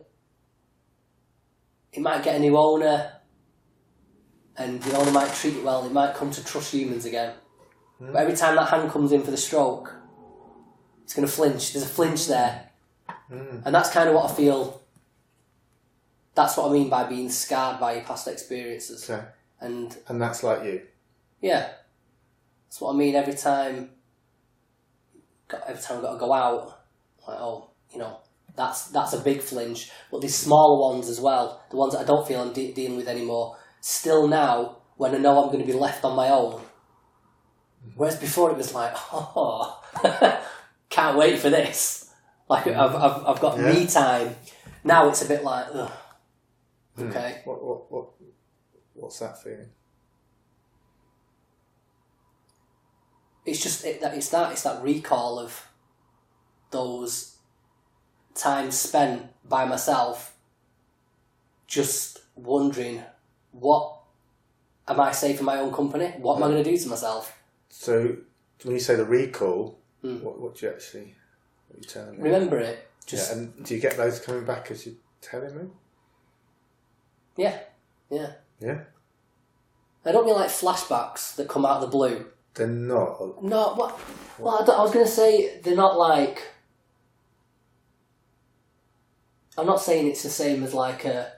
get a new owner, and the owner might treat it well, it might come to trust humans again. But every time that hand comes in for the stroke, it's going to flinch. There's a flinch there. And that's kind of what I feel, that's what I mean by being scarred by your past experiences.
Okay.
And
that's like you?
Yeah. That's what I mean. Every time I've got to go out, like, oh, you know, that's a big flinch. But these smaller ones as well, the ones that I don't feel I'm dealing with anymore, still now, when I know I'm going to be left on my own. Whereas before it was like, oh, can't wait for this. Like, I've got me time. Now it's a bit like, ugh. Okay.
What's that feeling?
It's just it's that recall of those times spent by myself, just wondering, what am I safe in my own company? What am I going to do to myself?
So when you say the recall, what do you actually? What are you telling me?
Remember it. Just
and do you get those coming back as you're telling me?
Yeah. I don't mean like flashbacks that come out of the blue.
They're not.
No, what? Well, I was going to say they're not like. I'm not saying it's the same as like a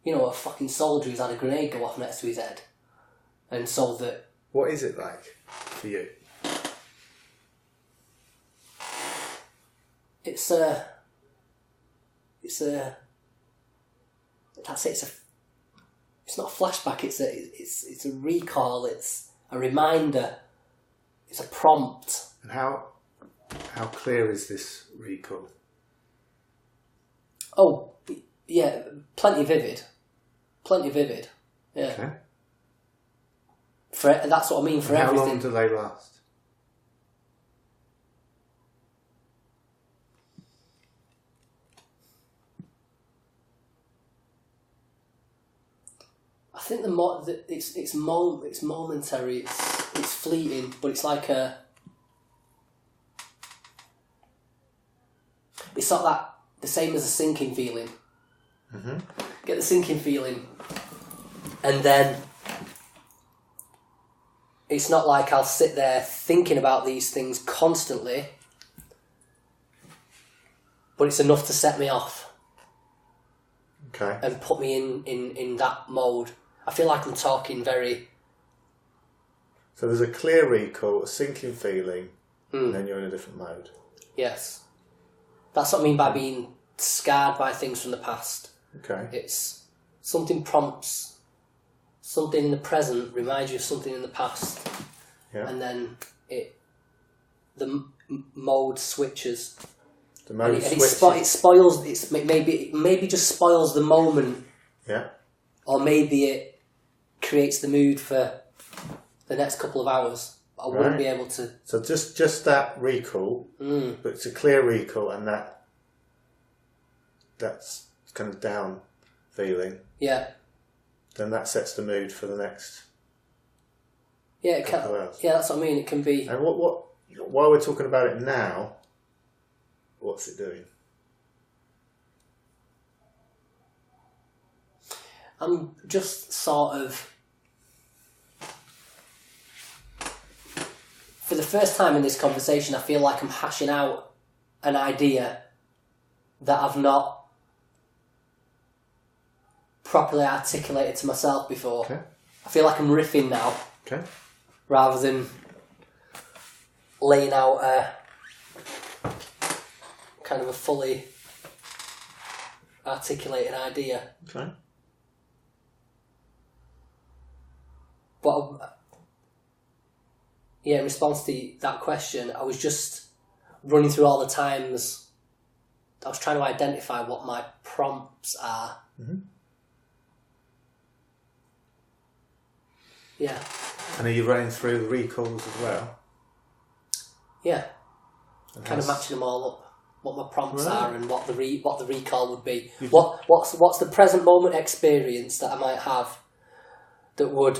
fucking soldier who's had a grenade go off next to his head, and so that.
What is it like for you?
It's not a flashback. It's a recall. It's a reminder. It's a prompt.
And how clear is this recall?
Oh, yeah, plenty vivid. Yeah.
Okay.
That's what I mean for
and
everything.
How long do they last?
I think it's momentary. It's fleeting, but it's like it's sort of that the same as a sinking feeling.
Mm-hmm.
Get the sinking feeling, and then it's not like I'll sit there thinking about these things constantly, but it's enough to set me off.
Okay.
And put me in that mode. I feel like I'm talking very.
So there's a clear recall, a sinking feeling, and then you're in a different mode.
Yes. That's what I mean by being scarred by things from the past.
Okay.
It's something prompts something in the present, reminds you of something in the past, and then the mode switches.
The mode switches.
It spoils. It's maybe just spoils the moment.
Yeah.
Or maybe it creates the mood for the next couple of hours. I wouldn't be able to.
So just that recall, but it's a clear recall, and that's kind of down feeling.
Yeah.
Then that sets the mood for the next.
Yeah, it can. Yeah, that's what I mean. It can be.
And while we're talking about it now, what's it doing?
I'm just sort of, for the first time in this conversation, I feel like I'm hashing out an idea that I've not properly articulated to myself before.
Okay.
I feel like I'm riffing now.
Okay.
Rather than laying out a kind of a fully articulated idea.
Okay.
But in response to that question, I was just running through all the times I was trying to identify what my prompts are.
Mm-hmm.
Yeah.
And are you running through the recalls as well?
Yeah. Kind of matching them all up. What my prompts are and what the recall would be. What's the present moment experience that I might have that would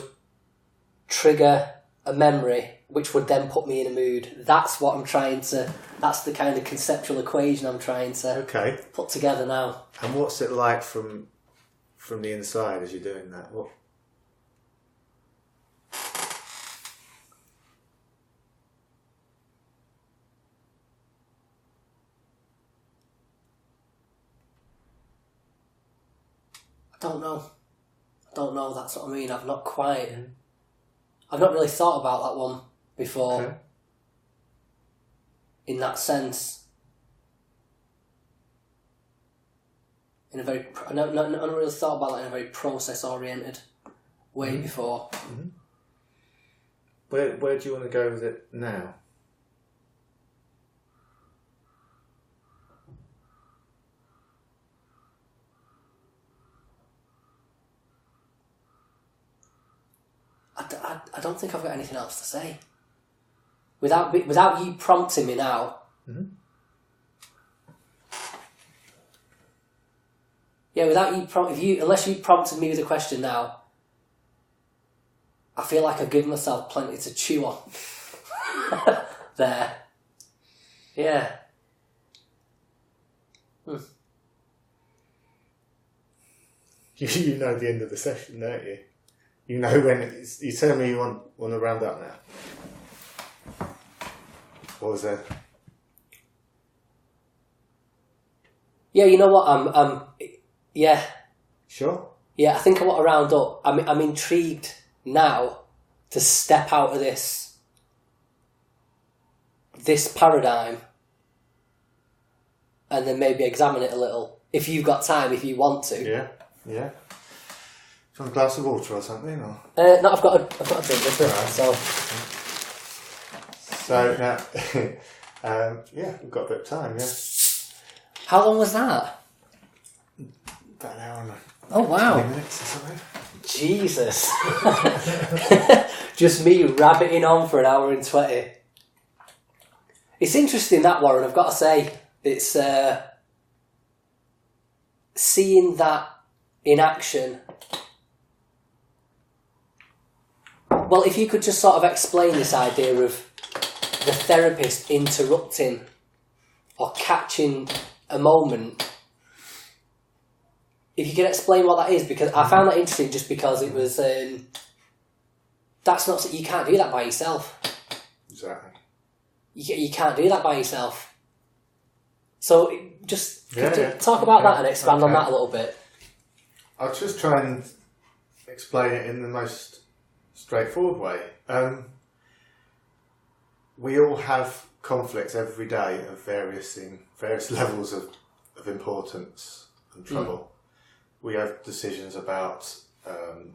trigger a memory which would then put me in a mood. That's what I'm trying to. That's the kind of conceptual equation I'm trying to put together now.
And what's it like from the inside as you're doing that?
don't know. That's what I mean. I've not really thought about that one before.
Okay.
In that sense. I've not really thought about that in a very process-oriented way before.
Mm-hmm. Where do you want to go with it now?
I don't think I've got anything else to say. Without you prompting me now.
Mm-hmm.
Yeah, unless you prompted me with a question now, I feel like I've given myself plenty to chew on. There. Yeah.
You know the end of the session, don't you? You know when you tell me you want to round up now. What was that?
Yeah, you know what? Yeah.
Sure.
Yeah, I think I want to round up. I'm intrigued now to step out of this paradigm and then maybe examine it a little. If you've got time, if you want to.
Yeah. Do you want a glass of water or something? Or?
No, I've got a drink with me.
Right. So now, we've got a bit of time. Yeah.
How long was that?
About an hour and
Oh wow!
20 minutes or something.
Jesus! Just me rabbiting on for an hour and 20. It's interesting that, Warren. I've got to say, it's seeing that in action. Well, if you could just sort of explain this idea of the therapist interrupting or catching a moment. If you could explain what that is, because I found that interesting just because it was, that's not, you can't do that by yourself.
Exactly.
You can't do that by yourself. So just talk about that and expand on that a little bit.
I'll just try and explain it in the most straightforward way. We all have conflicts every day of various levels of importance and trouble. We have decisions about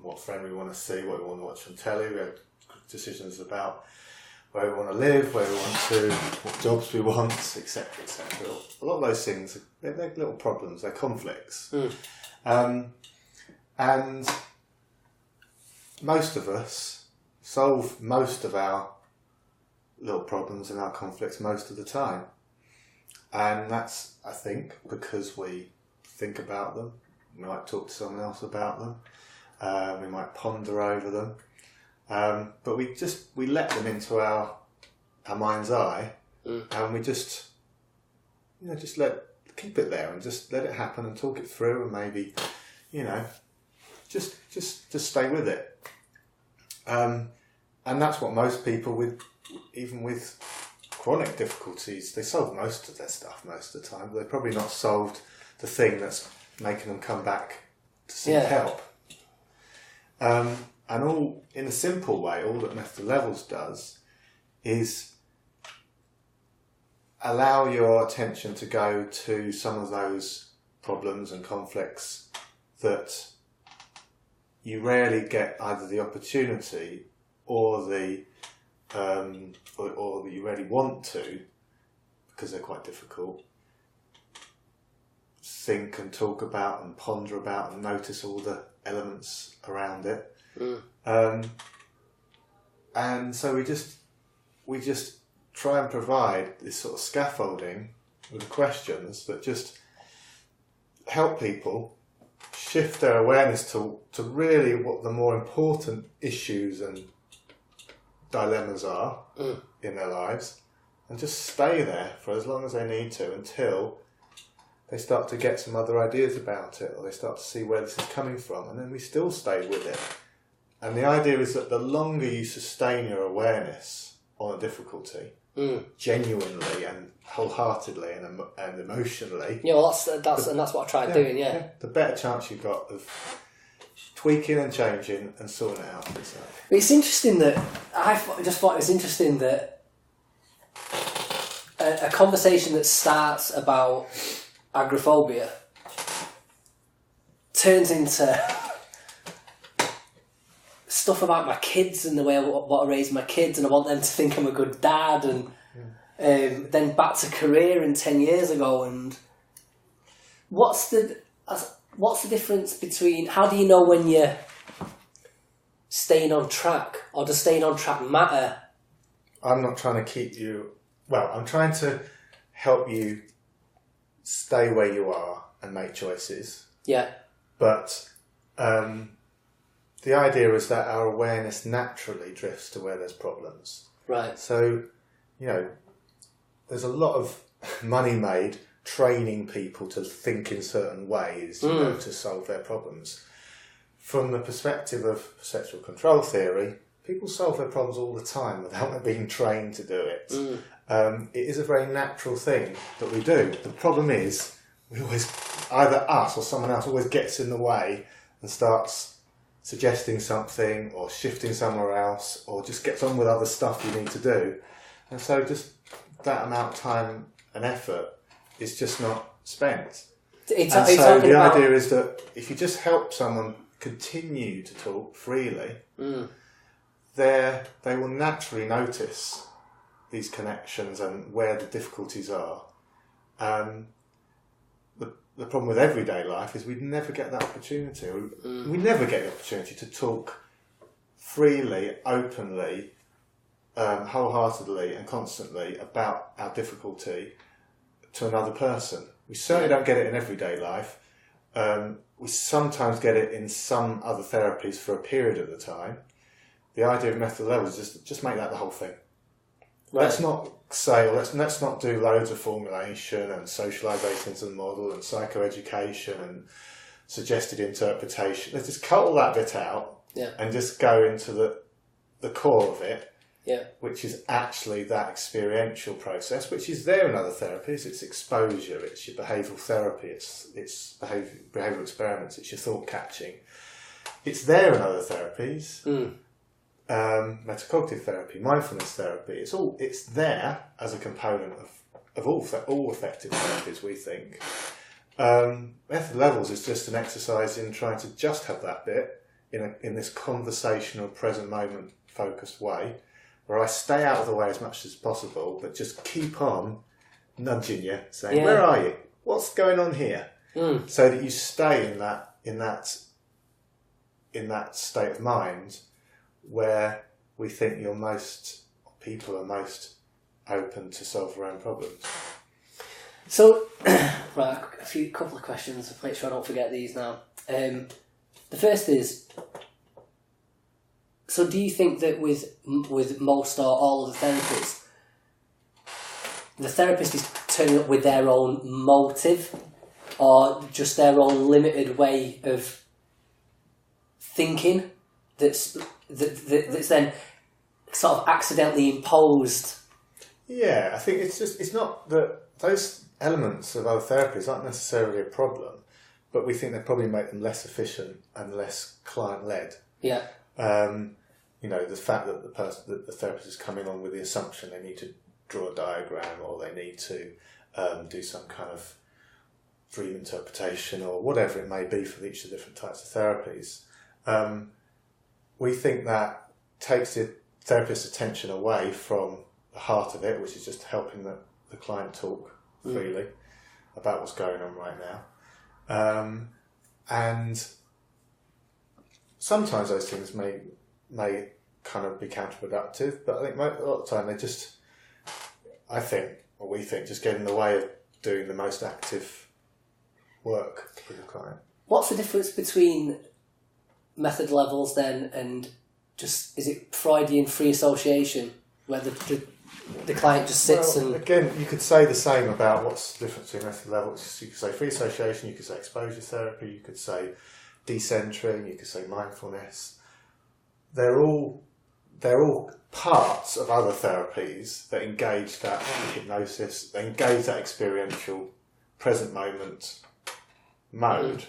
what friend we want to see, what we want to watch on telly. We have decisions about where we want to live, where we want to, what jobs we want, etc., etc. A lot of those things, they're little problems, they're conflicts. And most of us solve most of our little problems and our conflicts most of the time. And that's, I think, because we think about them. We might talk to someone else about them. We might ponder over them. But we let them into our mind's eye, and we just keep it there and just let it happen and talk it through, and maybe, just stay with it. And that's what most people even with chronic difficulties, they solve most of their stuff most of the time. But they've probably not solved the thing that's making them come back to seek help. And all, in a simple way, all that Method of Levels does is allow your attention to go to some of those problems and conflicts that you rarely get either the opportunity or the or that you really want to, because they're quite difficult, think and talk about and ponder about and notice all the elements around it. And so we just try and provide this sort of scaffolding with the questions that just help people shift their awareness to really what the more important issues and dilemmas are in their lives, and just stay there for as long as they need to until they start to get some other ideas about it, or they start to see where this is coming from, and then we still stay with it. And the idea is that the longer you sustain your awareness on a difficulty, genuinely and wholeheartedly and emotionally.
Yeah, well, that's what I tried doing. Yeah,
the better chance you've got of tweaking and changing and sorting it out for yourself.
It's interesting that just thought it was interesting that a conversation that starts about agoraphobia turns into stuff about my kids and the way I want to raise my kids, and I want them to think I'm a good dad, and then back to career and 10 years ago. And what's the difference between, how do you know when you're staying on track, or does staying on track matter?
I'm not trying to keep you, I'm trying to help you stay where you are and make choices.
Yeah.
But the idea is that our awareness naturally drifts to where there's problems.
Right.
So, there's a lot of money made training people to think in certain ways, to solve their problems. From the perspective of perceptual control theory, people solve their problems all the time without them being trained to do it. It is a very natural thing that we do. The problem is, we always, either us or someone else always gets in the way and starts suggesting something or shifting somewhere else, or just gets on with other stuff you need to do. And so just that amount of time and effort is just not spent. So the idea is that if you just help someone continue to talk freely, they will naturally notice these connections and where the difficulties are. The problem with everyday life is we never get that opportunity. We never get the opportunity to talk freely, openly, wholeheartedly and constantly about our difficulty to another person. We certainly don't get it in everyday life. We sometimes get it in some other therapies for a period of the time. The idea of method levels is just make that the whole thing. Right. Let's not say, let's not do loads of formulation and socialisation into the model and psychoeducation and suggested interpretation. Let's just cut all that bit out and just go into the core of it, which is actually that experiential process, which is there in other therapies. It's exposure, it's your behavioural therapy, it's behavioural experiments, it's your thought catching. It's there in other therapies. Metacognitive therapy, mindfulness therapy, it's there as a component of all effective therapies, we think. Method levels is just an exercise in trying to just have that bit in this conversational, present moment focused way, where I stay out of the way as much as possible, but just keep on nudging you, saying, where are you? What's going on here? So that you stay in that state of mind where we think people are most open to solve their own problems.
So, right, a couple of questions to make sure I don't forget these now. The first is, so do you think that with most or all of the therapists, the therapist is turning up with their own motive or just their own limited way of thinking that's then sort of accidentally imposed?
Yeah, I think it's not that those elements of other therapies aren't necessarily a problem, but we think they probably make them less efficient and less client-led.
Yeah.
The fact that the therapist is coming on with the assumption they need to draw a diagram or they need to do some kind of dream interpretation or whatever it may be for each of the different types of therapies. We think that takes the therapist's attention away from the heart of it, which is just helping the client talk freely about what's going on right now. And sometimes those things may kind of be counterproductive, but I think a lot of the time we think just get in the way of doing the most active work with the client.
What's the difference between method levels then and just, is it Freudian free association where the client just sits and...
Again, you could say the same about what's the difference between method levels. You could say free association, you could say exposure therapy, you could say decentering, you could say mindfulness. They're all they're all parts of other therapies that engage that hypnosis, they engage that experiential present moment mode.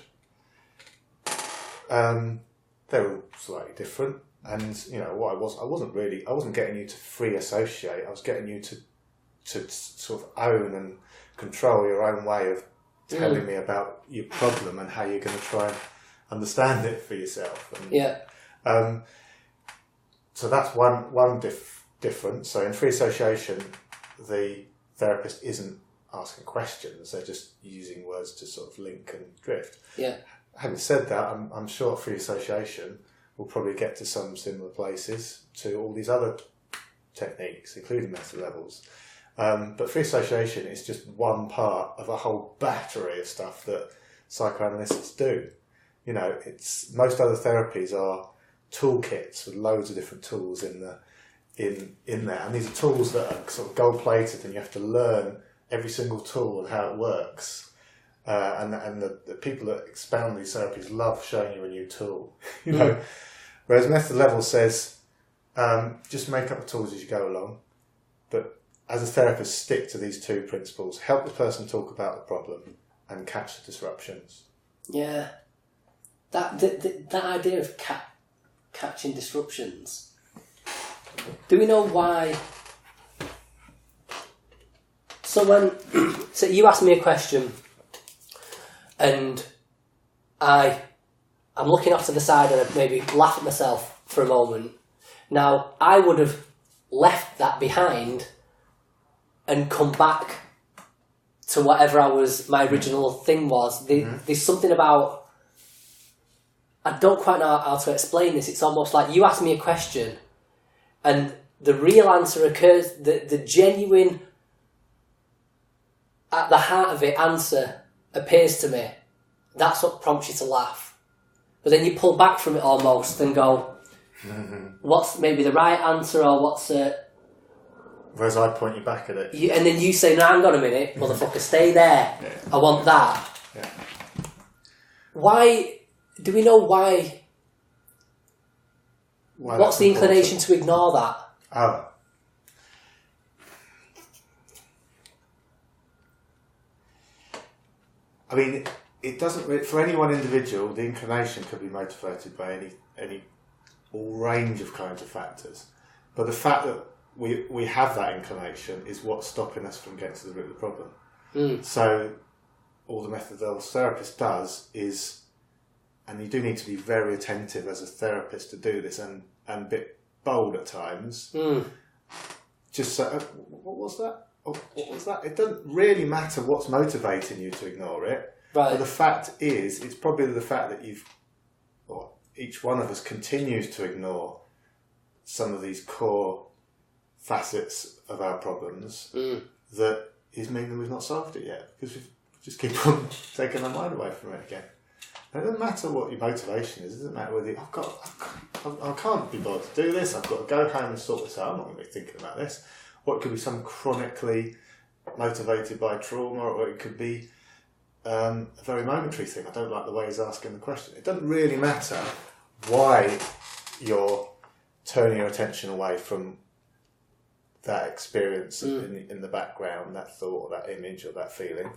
They're all slightly different, and what I wasn't getting you to free associate. I was getting you to sort of own and control your own way of telling me about your problem and how you're going to try and understand it for yourself. And, so that's one difference. So in free association, the therapist isn't asking questions; they're just using words to sort of link and drift. Yeah. Having said that, I'm sure free association will probably get to some similar places to all these other techniques, including method levels. But free association is just one part of a whole battery of stuff that psychoanalysts do. It's most other therapies are toolkits with loads of different tools in there, and these are tools that are sort of gold plated, and you have to learn every single tool and how it works. And the people that expound these therapies love showing you a new tool, Whereas method level says, just make up the tools as you go along, but as a therapist, stick to these two principles: help the person talk about the problem and catch the disruptions. Yeah,
that idea of catching disruptions. Do we know why? So you asked me a question, and I'm looking off to the side and I maybe laugh at myself for a moment. Now, I would have left that behind and come back to whatever my original thing was. There's something about, I don't quite know how to explain this. It's almost like you ask me a question and the real answer occurs, the genuine, at the heart of it, answer appears to me. That's what prompts you to laugh. But then you pull back from it almost and go, what's maybe the right answer, or what's it?
Whereas I point you back at it.
And then you say, no, hang on a minute, motherfucker, stay there. Yeah. I want that. Yeah. Why, do we know why what's the inclination to ignore that?
Oh. I mean, it doesn't, for any one individual, the inclination could be motivated by any all range of kinds of factors. But the fact that we have that inclination is what's stopping us from getting to the root of the problem. So all the methodological therapist does is, and you do need to be very attentive as a therapist to do this, and a bit bold at times. Just say, what was that? Oh, what was that? It doesn't really matter what's motivating you to ignore it. Right. But the fact is, it's probably the fact that each one of us continues to ignore some of these core facets of our problems that is meaning we've not solved it yet, because we just keep on taking our mind away from it again. And it doesn't matter what your motivation is. It doesn't matter whether I can't be bothered to do this. I've got to go home and sort this out. I'm not going to be thinking about this. Or it could be some chronically motivated by trauma, or it could be a very momentary thing. I don't like the way he's asking the question. It doesn't really matter why you're turning your attention away from that experience in the background, that thought, or that image, or that feeling.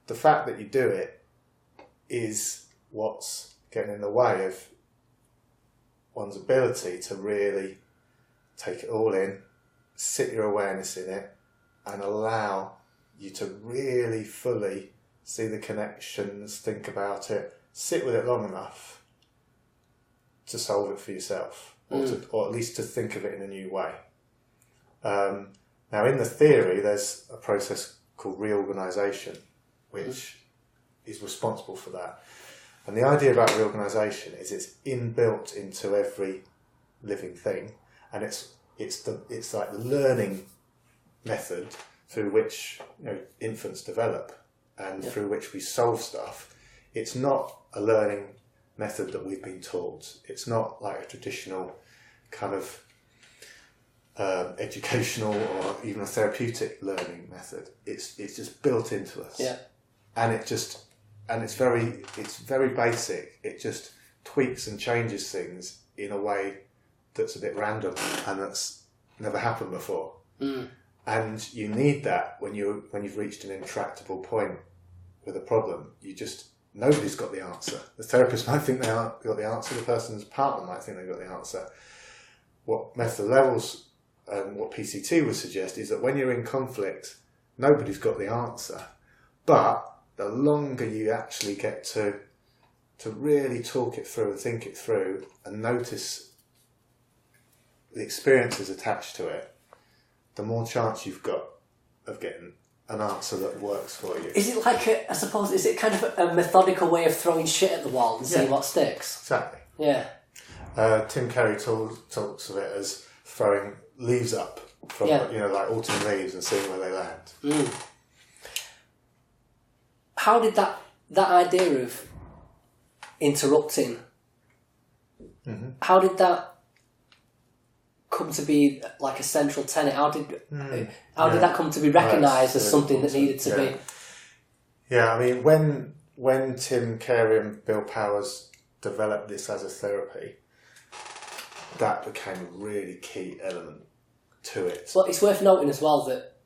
The fact that you do it is what's getting in the way of one's ability to really take it all in, sit your awareness in it, and allow you to really fully see the connections, think about it, sit with it long enough to solve it for yourself, or at least to think of it in a new way. Now, in the theory, there's a process called reorganisation, which is responsible for that. And the idea about reorganisation is it's inbuilt into every living thing, and it's like the learning method through which infants develop and through which we solve stuff. It's not a learning method that we've been taught. It's not like a traditional kind of educational or even a therapeutic learning method. It's just built into us. Yeah. And it's very basic. It just tweaks and changes things in a way that's a bit random and that's never happened before. And you need that when you've reached an intractable point with a problem. Nobody's got the answer. The therapist might think they got the answer. The person's partner might think they've got the answer. What method levels and what PCT would suggest is that when you're in conflict, nobody's got the answer. But the longer you actually get to really talk it through and think it through and notice the experiences attached to it, the more chance you've got of getting an answer that works for you.
Is it like is it kind of a methodical way of throwing shit at the wall and seeing what sticks?
Exactly.
Yeah.
Tim Carey talks of it as throwing leaves up from like autumn leaves and seeing where they land.
How did that idea of interrupting, how did that come to be like a central tenet? How did that come to be recognised as something that needed to be?
Yeah, I mean, when Tim Carey and Bill Powers developed this as a therapy, that became a really key element to it.
Well, it's worth noting as well that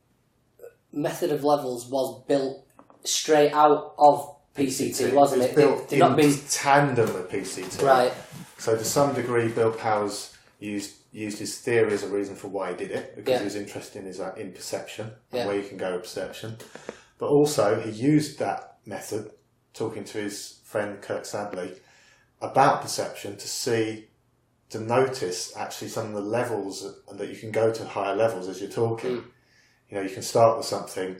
Method of Levels was built straight out of PCT, wasn't it?
Built in tandem with PCT.
Right.
So to some degree, Bill Powers used his theory as a reason for why he did it, because he was interested in perception and where you can go with perception. But also, he used that method, talking to his friend Kirk Sadley about perception, to notice actually some of the levels, and that you can go to higher levels as you're talking. You can start with something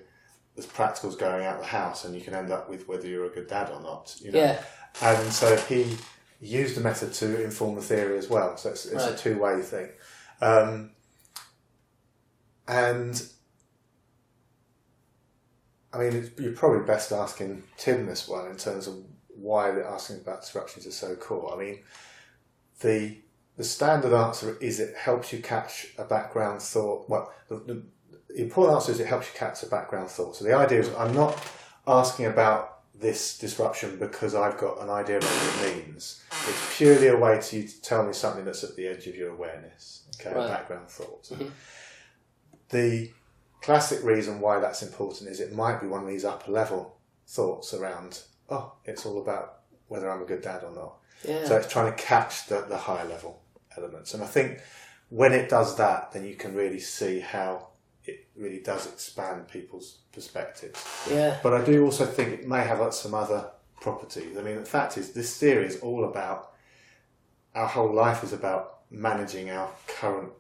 as practical as going out of the house, and you can end up with whether you're a good dad or not. And so he used the method to inform the theory as well. So it's a two-way thing. And I mean, you're probably best asking Tim this one in terms of why asking about disruptions is so cool. I mean, the standard answer is it helps you catch a background thought. Well, the important answer is it helps you catch a background thought. So the idea is I'm not asking about this disruption because I've got an idea of what it means. It's purely a way to tell me something that's at the edge of your awareness. Okay, background thoughts. The classic reason why that's important is it might be one of these upper level thoughts around, it's all about whether I'm a good dad or not. So it's trying to catch the higher level elements. And I think when it does that, then you can really see how it really does expand people's perspectives. But I do also think it may have some other properties. I mean, the fact is, this theory is all about, our whole life is about managing our current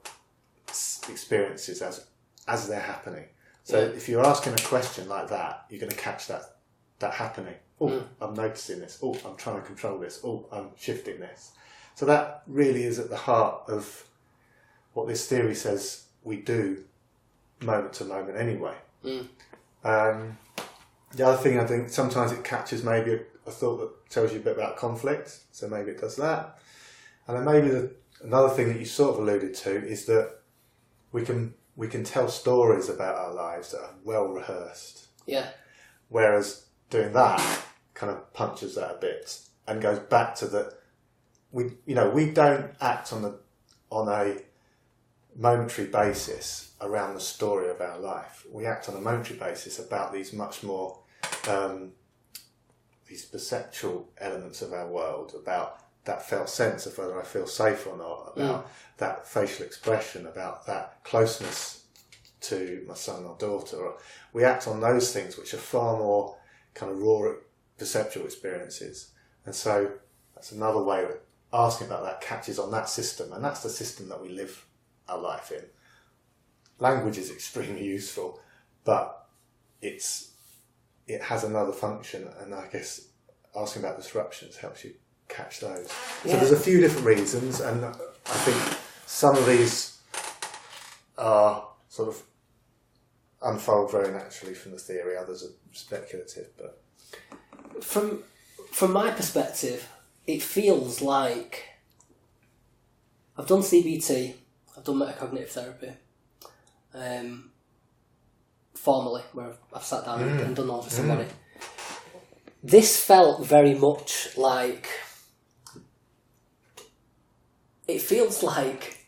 experiences as they're happening. So if you're asking a question like that, you're going to catch that happening. I'm noticing this. I'm trying to control this. I'm shifting this. So that really is at the heart of what this theory says we do moment to moment anyway. The other thing, I think sometimes it catches maybe a thought that tells you a bit about conflict, so maybe it does that. And then maybe another thing that you sort of alluded to is that we can tell stories about our lives that are well rehearsed. Whereas doing that kind of punches that a bit and goes back to we don't act on a momentary basis around the story of our life. We act on a momentary basis about these much more these perceptual elements of our world, about that felt sense of whether I feel safe or not, about that facial expression, about that closeness to my son or daughter. We act on those things which are far more kind of raw perceptual experiences. And so that's another way of asking about that, catches on that system, and that's the system that we live our life in. Language is extremely useful, but it has another function, and I guess asking about disruptions helps you catch those. So there's a few different reasons, and I think some of these are sort of unfold very naturally from the theory, others are speculative. But
from my perspective, it feels like I've done CBT, I've done metacognitive therapy, formally, where I've sat down and done all with somebody. This felt very much like, it feels like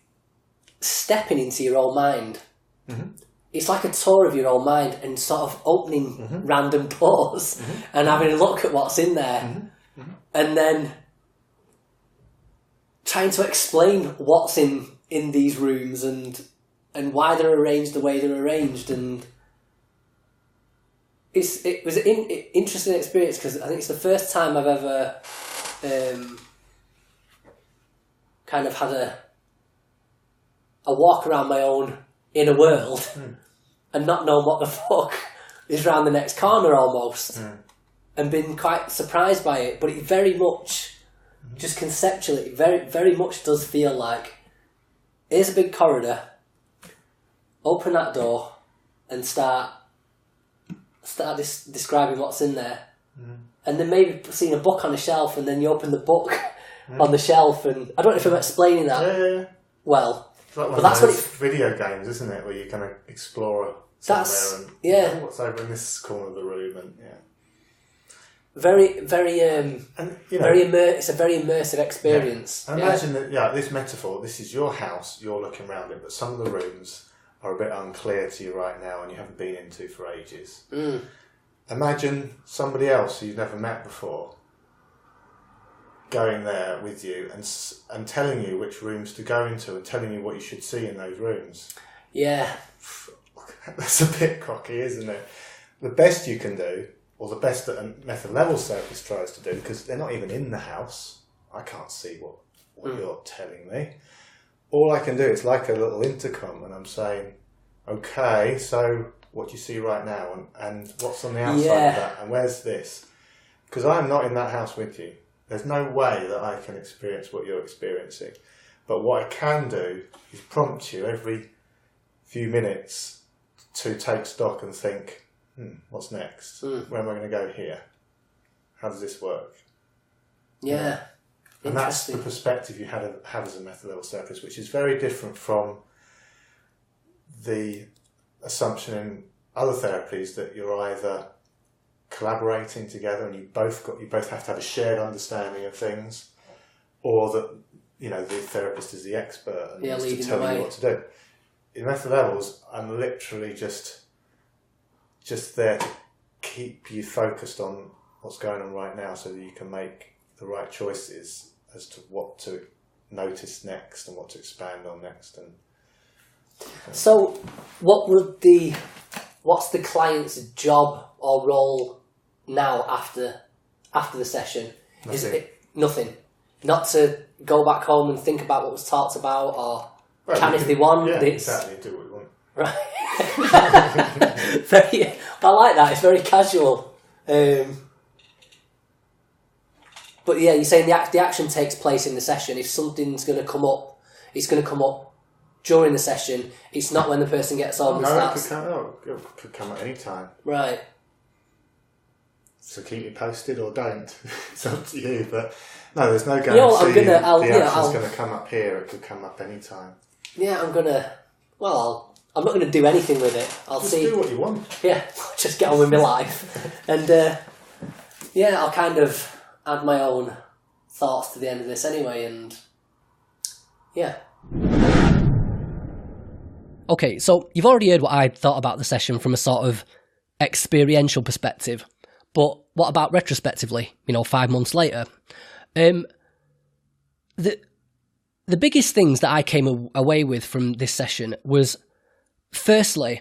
stepping into your own mind. It's like a tour of your own mind and sort of opening random doors and having a look at what's in there, and then trying to explain what's in these rooms and why they're arranged the way they're arranged. And it was an interesting experience, because I think it's the first time I've ever kind of had a walk around my own inner world and not knowing what the fuck is round the next corner almost, and been quite surprised by it. But it very much, just conceptually, very, very much does feel like, here's a big corridor, open that door and start describing what's in there. And then maybe seeing a book on a shelf, and then you open the book on the shelf, and I don't know if I'm explaining that well.
It's like one of those video games, isn't it, where you're going to explore somewhere and what's over in this corner of the room, and very, very, it's a very immersive experience. And imagine that, this metaphor, this is your house, you're looking around it, but some of the rooms are a bit unclear to you right now and you haven't been into for ages. Imagine somebody else who you've never met before going there with you and telling you which rooms to go into and telling you what you should see in those rooms.
Yeah.
That's a bit cocky, isn't it? The best you can do, or the best that a method level therapist tries to do, because they're not even in the house. I can't see what you're telling me. All I can do is like a little intercom, and I'm saying, okay, so what do you see right now, and what's on the outside of that, and where's this? Because I'm not in that house with you. There's no way that I can experience what you're experiencing. But what I can do is prompt you every few minutes to take stock and think, what's next? Where am I going to go here? How does this work?
Yeah.
And that's the perspective you have as a method level therapist, which is very different from the assumption in other therapies that you're either collaborating together and you both have to have a shared understanding of things, or that the therapist is the expert and needs to tell you what to do. In method levels, I'm literally just there to keep you focused on what's going on right now, so that you can make the right choices as to what to notice next and what to expand on next. And
so, what's the client's job or role now after the session?
Nothing.
Is it nothing? Not to go back home and think about what was talked about, or if they want.
Yeah, exactly. Do what you want.
Right. I like that. It's very casual. But yeah, you're saying the action takes place in the session. If something's going to come up, it's going to come up during the session. It's not when the person gets home and starts.
It could come at any time.
Right.
So keep me posted or don't. It's up to you. But no, there's no guarantee the action's going to come up here. It could come up any time.
Yeah, I'm not going to do anything with it. I'll
just
see.
Do what you want.
Yeah, just get on with my life. And I'll kind of add my own thoughts to the end of this anyway, and yeah. Okay, so you've already heard what I thought about the session from a sort of experiential perspective, but what about retrospectively, 5 months later? The biggest things that I came away with from this session was, firstly,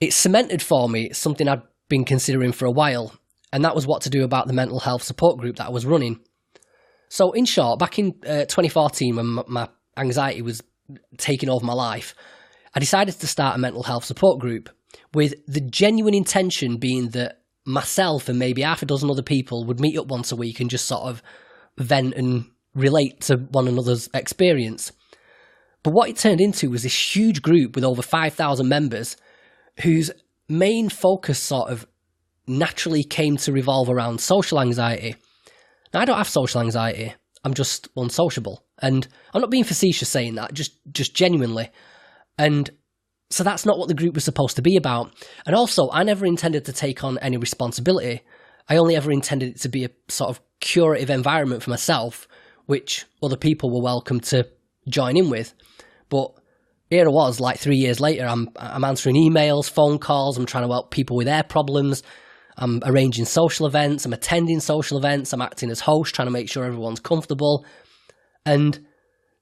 it cemented for me something I'd been considering for a while, and that was what to do about the mental health support group that I was running. So in short, back in 2014, when my anxiety was taking over my life, I decided to start a mental health support group, with the genuine intention being that myself and maybe half a dozen other people would meet up once a week and just sort of vent and relate to one another's experience. But what it turned into was this huge group with over 5,000 members whose main focus sort of naturally came to revolve around social anxiety. Now, I don't have social anxiety. I'm just unsociable. And I'm not being facetious saying that, just genuinely. And so that's not what the group was supposed to be about. And also, I never intended to take on any responsibility. I only ever intended it to be a sort of curative environment for myself, which other people were welcome to join in with. But here I was, like 3 years later, I'm answering emails, phone calls, I'm trying to help people with their problems, I'm arranging social events, I'm attending social events, I'm acting as host, trying to make sure everyone's comfortable. And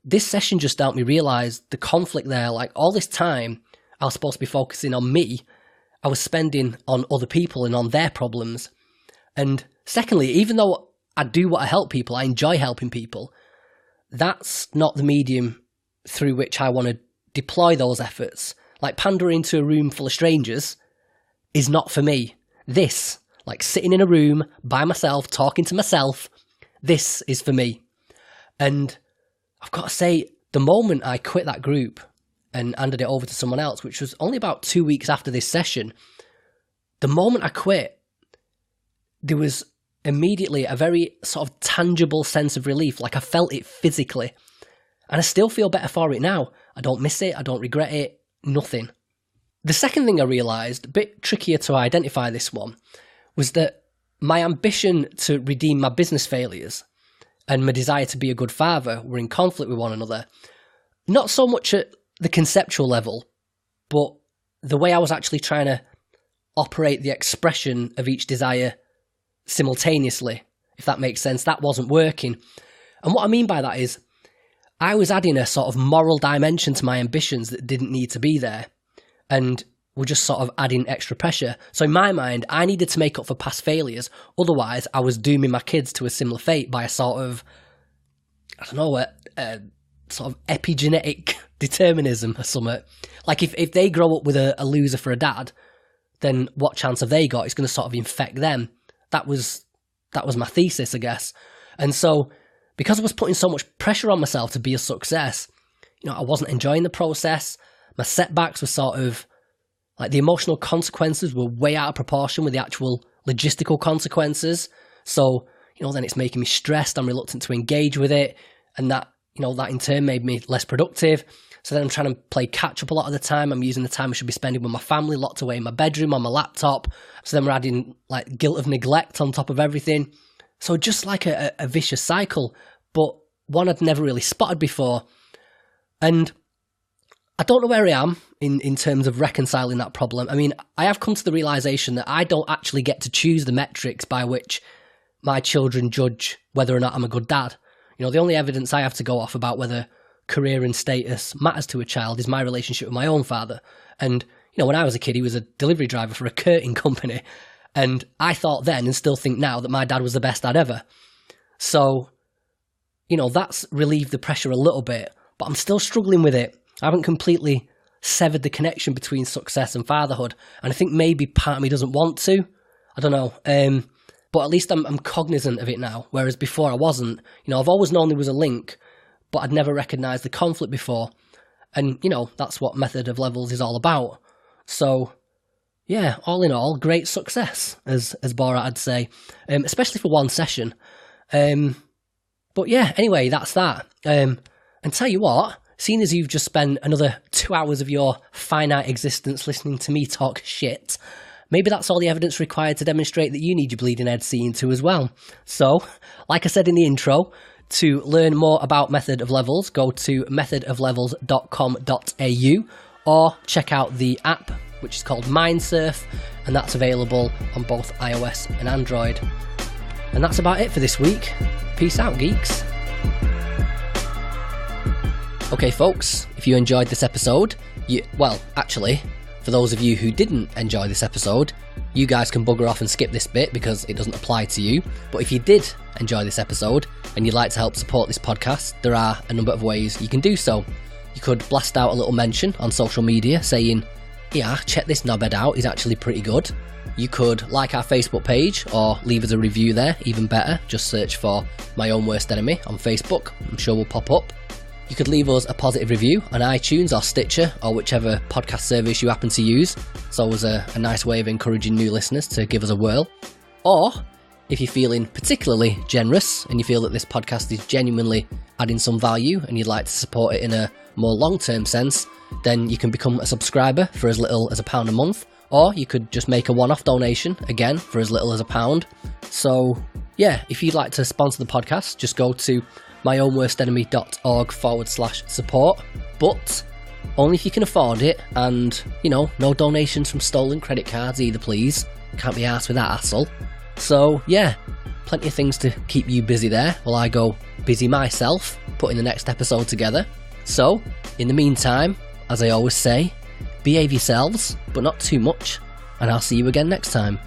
this session just helped me realise the conflict there. Like, all this time I was supposed to be focusing on me, I was spending on other people and on their problems. And secondly, even though I do want to help people, I enjoy helping people, that's not the medium through which I want to deploy those efforts. Like, pandering to a room full of strangers is not for me. This, like sitting in a room by myself, talking to myself, this is for me. And I've got to say, the moment I quit that group and handed it over to someone else, which was only about 2 weeks after this session, the moment I quit, there was immediately a very sort of tangible sense of relief. Like, I felt it physically. And I still feel better for it now. I don't miss it, I don't regret it, nothing. The second thing I realised, a bit trickier to identify this one, was that my ambition to redeem my business failures and my desire to be a good father were in conflict with one another. Not so much at the conceptual level, but the way I was actually trying to operate the expression of each desire simultaneously, if that makes sense. That wasn't working. And what I mean by that is, I was adding a sort of moral dimension to my ambitions that didn't need to be there, and were just sort of adding extra pressure. So in my mind, I needed to make up for past failures, otherwise I was dooming my kids to a similar fate by a sort of, I don't know, a sort of epigenetic determinism or something. Like, if they grow up with a loser for a dad, then what chance have they got? It's going to sort of infect them. That was my thesis, I guess. And so, because I was putting so much pressure on myself to be a success, I wasn't enjoying the process. My setbacks were sort of, like, the emotional consequences were way out of proportion with the actual logistical consequences. So, then it's making me stressed. I'm reluctant to engage with it. And that in turn made me less productive. So then I'm trying to play catch up a lot of the time. I'm using the time I should be spending with my family locked away in my bedroom on my laptop. So then we're adding, like, guilt of neglect on top of everything. So just like a vicious cycle, but one I'd never really spotted before. And I don't know where I am in terms of reconciling that problem. I mean, I have come to the realisation that I don't actually get to choose the metrics by which my children judge whether or not I'm a good dad. The only evidence I have to go off about whether career and status matters to a child is my relationship with my own father. And, when I was a kid, he was a delivery driver for a curtain company. And I thought then, and still think now, that my dad was the best dad ever. So, that's relieved the pressure a little bit, but I'm still struggling with it. I haven't completely severed the connection between success and fatherhood. And I think maybe part of me doesn't want to. I don't know. But at least I'm cognizant of it now, whereas before I wasn't. I've always known there was a link, but I'd never recognised the conflict before. And, that's what Method of Levels is all about. So, yeah, all in all, great success, as Borat would say, especially for one session. But yeah, anyway, that's that. And tell you what, seeing as you've just spent another 2 hours of your finite existence listening to me talk shit, maybe that's all the evidence required to demonstrate that you need your bleeding head seeing to as well. So, like I said in the intro, to learn more about Method of Levels, go to methodoflevels.com.au or check out the app, which is called Mindsurf, and that's available on both iOS and Android. And that's about it for this week. Peace out, geeks. Okay, folks, if you enjoyed this episode, for those of you who didn't enjoy this episode, you guys can bugger off and skip this bit because it doesn't apply to you. But if you did enjoy this episode and you'd like to help support this podcast, there are a number of ways you can do so. You could blast out a little mention on social media saying, yeah, check this knobhead out, he's actually pretty good. You could like our Facebook page or leave us a review there, even better. Just search for My Own Worst Enemy on Facebook. I'm sure we'll pop up. You could leave us a positive review on iTunes or Stitcher or whichever podcast service you happen to use. It's always a nice way of encouraging new listeners to give us a whirl. Or, if you're feeling particularly generous and you feel that this podcast is genuinely adding some value and you'd like to support it in a more long-term sense, then you can become a subscriber for as little as £1 a month. Or you could just make a one-off donation, again, for as little as £1. So, yeah, if you'd like to sponsor the podcast, just go to myownworstenemy.org/support. But only if you can afford it, and, no donations from stolen credit cards either, please. Can't be arsed with that hassle. So, yeah, plenty of things to keep you busy there while I go busy myself putting the next episode together. So, in the meantime, as I always say, behave yourselves, but not too much, and I'll see you again next time.